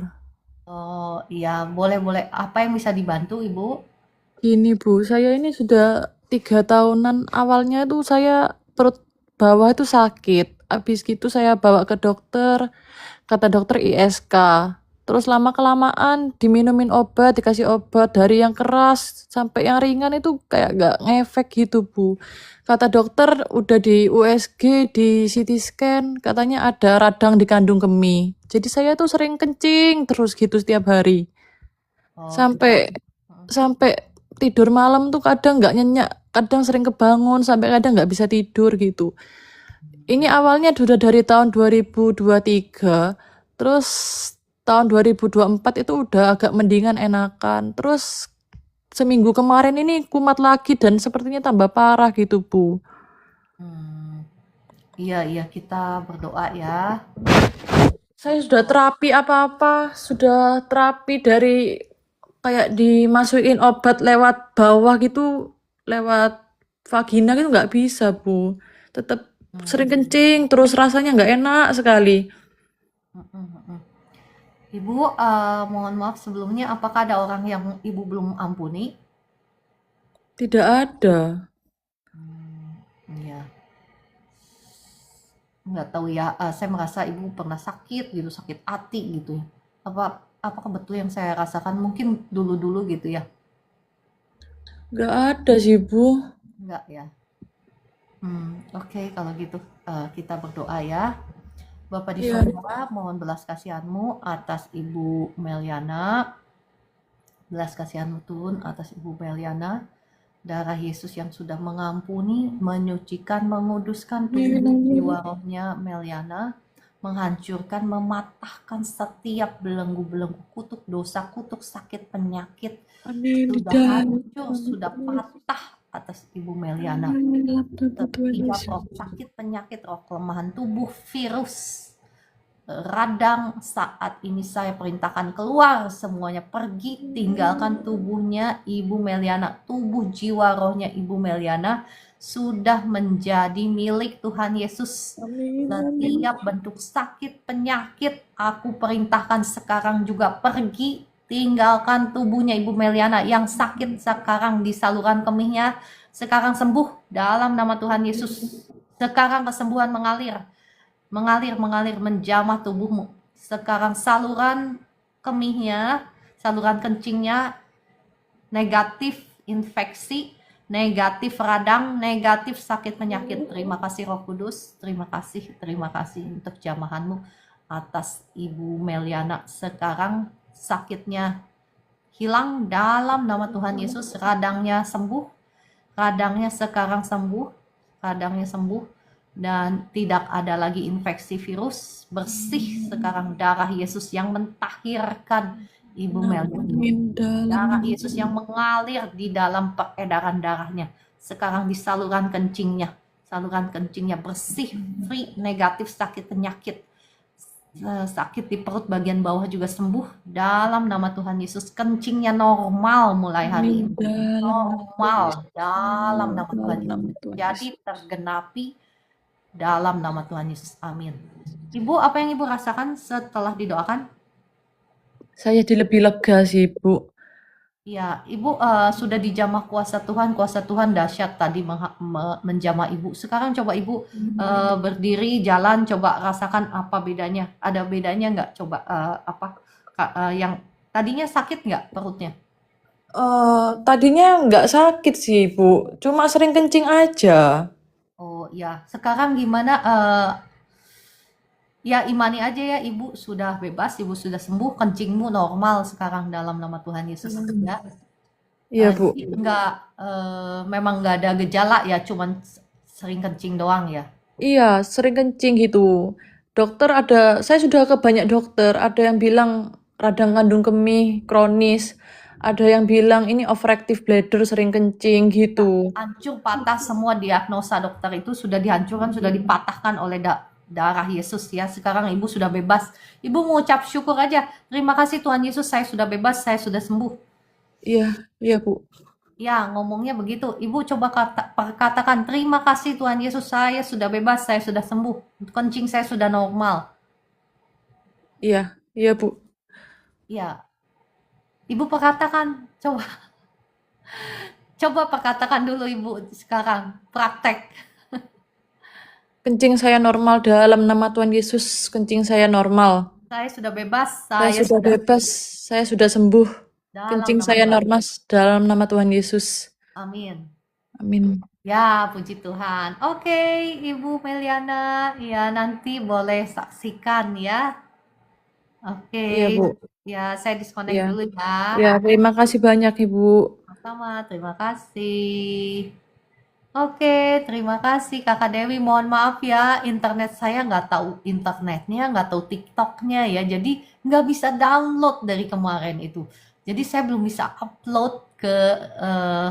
Oh iya, boleh-boleh. Apa yang bisa dibantu Ibu? Gini, Bu, saya ini sudah 3 tahunan. Awalnya tuh saya perut bawah itu sakit. Habis gitu saya bawa ke dokter, kata dokter ISK. Terus lama-kelamaan diminumin obat, dikasih obat dari yang keras sampai yang ringan itu kayak gak ngefek gitu, Bu. Kata dokter udah di USG, di CT scan, katanya ada radang di kandung kemih. Jadi saya tuh sering kencing terus gitu setiap hari. Oh iya. Sampai sampai tidur malam tuh kadang nggak nyenyak, kadang sering kebangun, sampai kadang nggak bisa tidur gitu. Ini awalnya udah dari tahun 2023, terus tahun 2024 itu udah agak mendingan enakan. Terus seminggu kemarin ini kumat lagi dan sepertinya tambah parah gitu, Bu. Hmm, iya, kita berdoa ya. Saya sudah terapi apa-apa, sudah terapi dari kayak dimasukin obat lewat bawah gitu, lewat vagina gitu nggak bisa, Bu. Tetap sering Hmm, kencing, terus rasanya nggak enak sekali. mm, mm, mm, mm. Ibu, mohon maaf sebelumnya, apakah ada orang yang Ibu belum ampuni? Tidak ada. Iya, nggak tahu ya. Saya merasa Ibu pernah sakit gitu, sakit hati gitu ya. Apakah betul yang saya rasakan? Mungkin dulu-dulu gitu ya. Nggak ada sih, Bu. Enggak ya. Oke, kalau gitu kita berdoa ya. Bapak di Iya. sorga, mohon belas kasihanmu atas Ibu Meliana. Belas kasihanmu Tuhan atas Ibu Meliana. Darah Yesus yang sudah mengampuni, menyucikan, menguduskan tubuh, jiwa, rohnya Meliana. Menghancurkan, mematahkan setiap belenggu-belenggu kutuk dosa, kutuk sakit, penyakit. Amin. Di Sudah dalam hancur, sudah patah atas Ibu Meliana. dalam nama Tuhan Setiap Yesus. roh sakit, penyakit, roh kelemahan tubuh, virus, radang, saat ini saya perintahkan keluar semuanya, pergi, tinggalkan tubuhnya Ibu Meliana. Tubuh, jiwa, rohnya Ibu Meliana sudah menjadi milik Tuhan Yesus. Amin. Setiap bentuk sakit, penyakit, aku perintahkan sekarang juga pergi, tinggalkan tubuhnya Ibu Meliana. Yang sakit sekarang di saluran kemihnya, sekarang sembuh dalam nama Tuhan Yesus. Sekarang kesembuhan mengalir menjamah tubuhmu. Sekarang saluran kemihnya, saluran kencingnya negatif infeksi, negatif radang, negatif sakit penyakit. Terima kasih Roh Kudus, terima kasih untuk jamahanmu atas Ibu Meliana. Sekarang sakitnya hilang dalam nama Tuhan Yesus, radangnya sembuh, radangnya sekarang sembuh, radangnya sembuh, dan tidak ada lagi infeksi virus. Bersih sekarang darah Yesus yang mentahirkan Ibu Meliana. Amin. Dalam Darah nama Yesus yang mengalir di dalam peredaran darahnya. Sekarang di saluran kencingnya. Saluran kencingnya bersih, free, negatif sakit penyakit. Sakit di perut bagian bawah juga sembuh dalam nama Tuhan Yesus. Kencingnya normal mulai hari Amin. ini. Dalam Normal dalam nama Tuhan dalam nama Yesus. Tuhan Jadi Yesus. tergenapi dalam nama Tuhan Yesus. Amin. Ibu, apa yang Ibu rasakan setelah didoakan? Saya jadi lebih lega sih, Bu. Ya, Ibu sudah dijamah kuasa Tuhan dahsyat tadi menjamah Ibu. Sekarang coba Ibu berdiri, jalan, coba rasakan apa bedanya. Ada bedanya nggak? Coba yang tadinya sakit nggak perutnya? Tadinya nggak sakit sih, Bu. Cuma sering kencing aja. Oh ya, sekarang gimana? Ya imani aja ya, Ibu sudah bebas, Ibu sudah sembuh, kencingmu normal sekarang dalam nama Tuhan Yesus. Ya. Iya, Bu. Jadi nggak, memang nggak ada gejala ya, cuman sering kencing doang ya? Iya, sering kencing gitu. Saya sudah ke banyak dokter, ada yang bilang radang kandung kemih, kronis, ada yang bilang ini overactive bladder, sering kencing gitu. Hancur patah semua diagnosa dokter itu sudah dihancurkan, sudah dipatahkan oleh darah Yesus ya. Sekarang Ibu sudah bebas. Ibu mengucap syukur aja. Terima kasih Tuhan Yesus, saya sudah bebas, saya sudah sembuh. Iya, iya, Bu. Ya, ngomongnya begitu. Ibu coba katakan, terima kasih Tuhan Yesus, saya sudah bebas, saya sudah sembuh. Kencing saya sudah normal. Iya, iya, Bu. Ya, Ibu perkatakan, coba coba perkatakan dulu Ibu sekarang, praktek. Kencing saya normal dalam nama Tuhan Yesus, kencing saya normal. Saya sudah bebas, Saya saya sudah sudah bebas, saya sudah sembuh. dalam Kencing nama saya Tuhan. normal dalam nama Tuhan Yesus. Amin. Amin. Ya, puji Tuhan. Oke, Ibu Meliana, ya nanti boleh saksikan ya. Oke, Iya, Bu. ya saya disconnect Iya. dulu ya. Ya, terima kasih banyak, Ibu. Sama-sama, terima kasih. Oke, terima kasih Kakak Dewi. Mohon maaf ya, internet saya nggak tahu internetnya, nggak tahu TikToknya ya. Jadi nggak bisa download dari kemarin itu. Jadi saya belum bisa upload eh,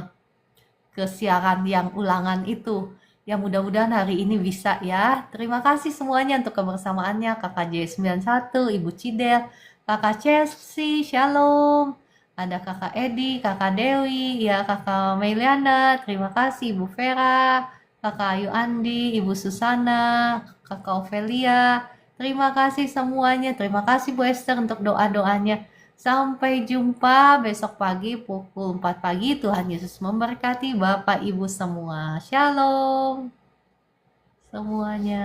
ke siaran yang ulangan itu. Ya mudah-mudahan hari ini bisa ya. Terima kasih semuanya untuk kebersamaannya. Kakak J91, Ibu Cidel, Kakak Chelsea, Shalom. Ada Kakak Edi, Kakak Dewi, ya Kakak Meliana, terima kasih Ibu Vera, Kakak Ayu Andi, Ibu Susana, Kakak Ovelia. Terima kasih semuanya. Terima kasih Bu Esther untuk doa-doanya. Sampai jumpa besok pagi pukul 4 pagi. Tuhan Yesus memberkati Bapak Ibu semua. Shalom semuanya.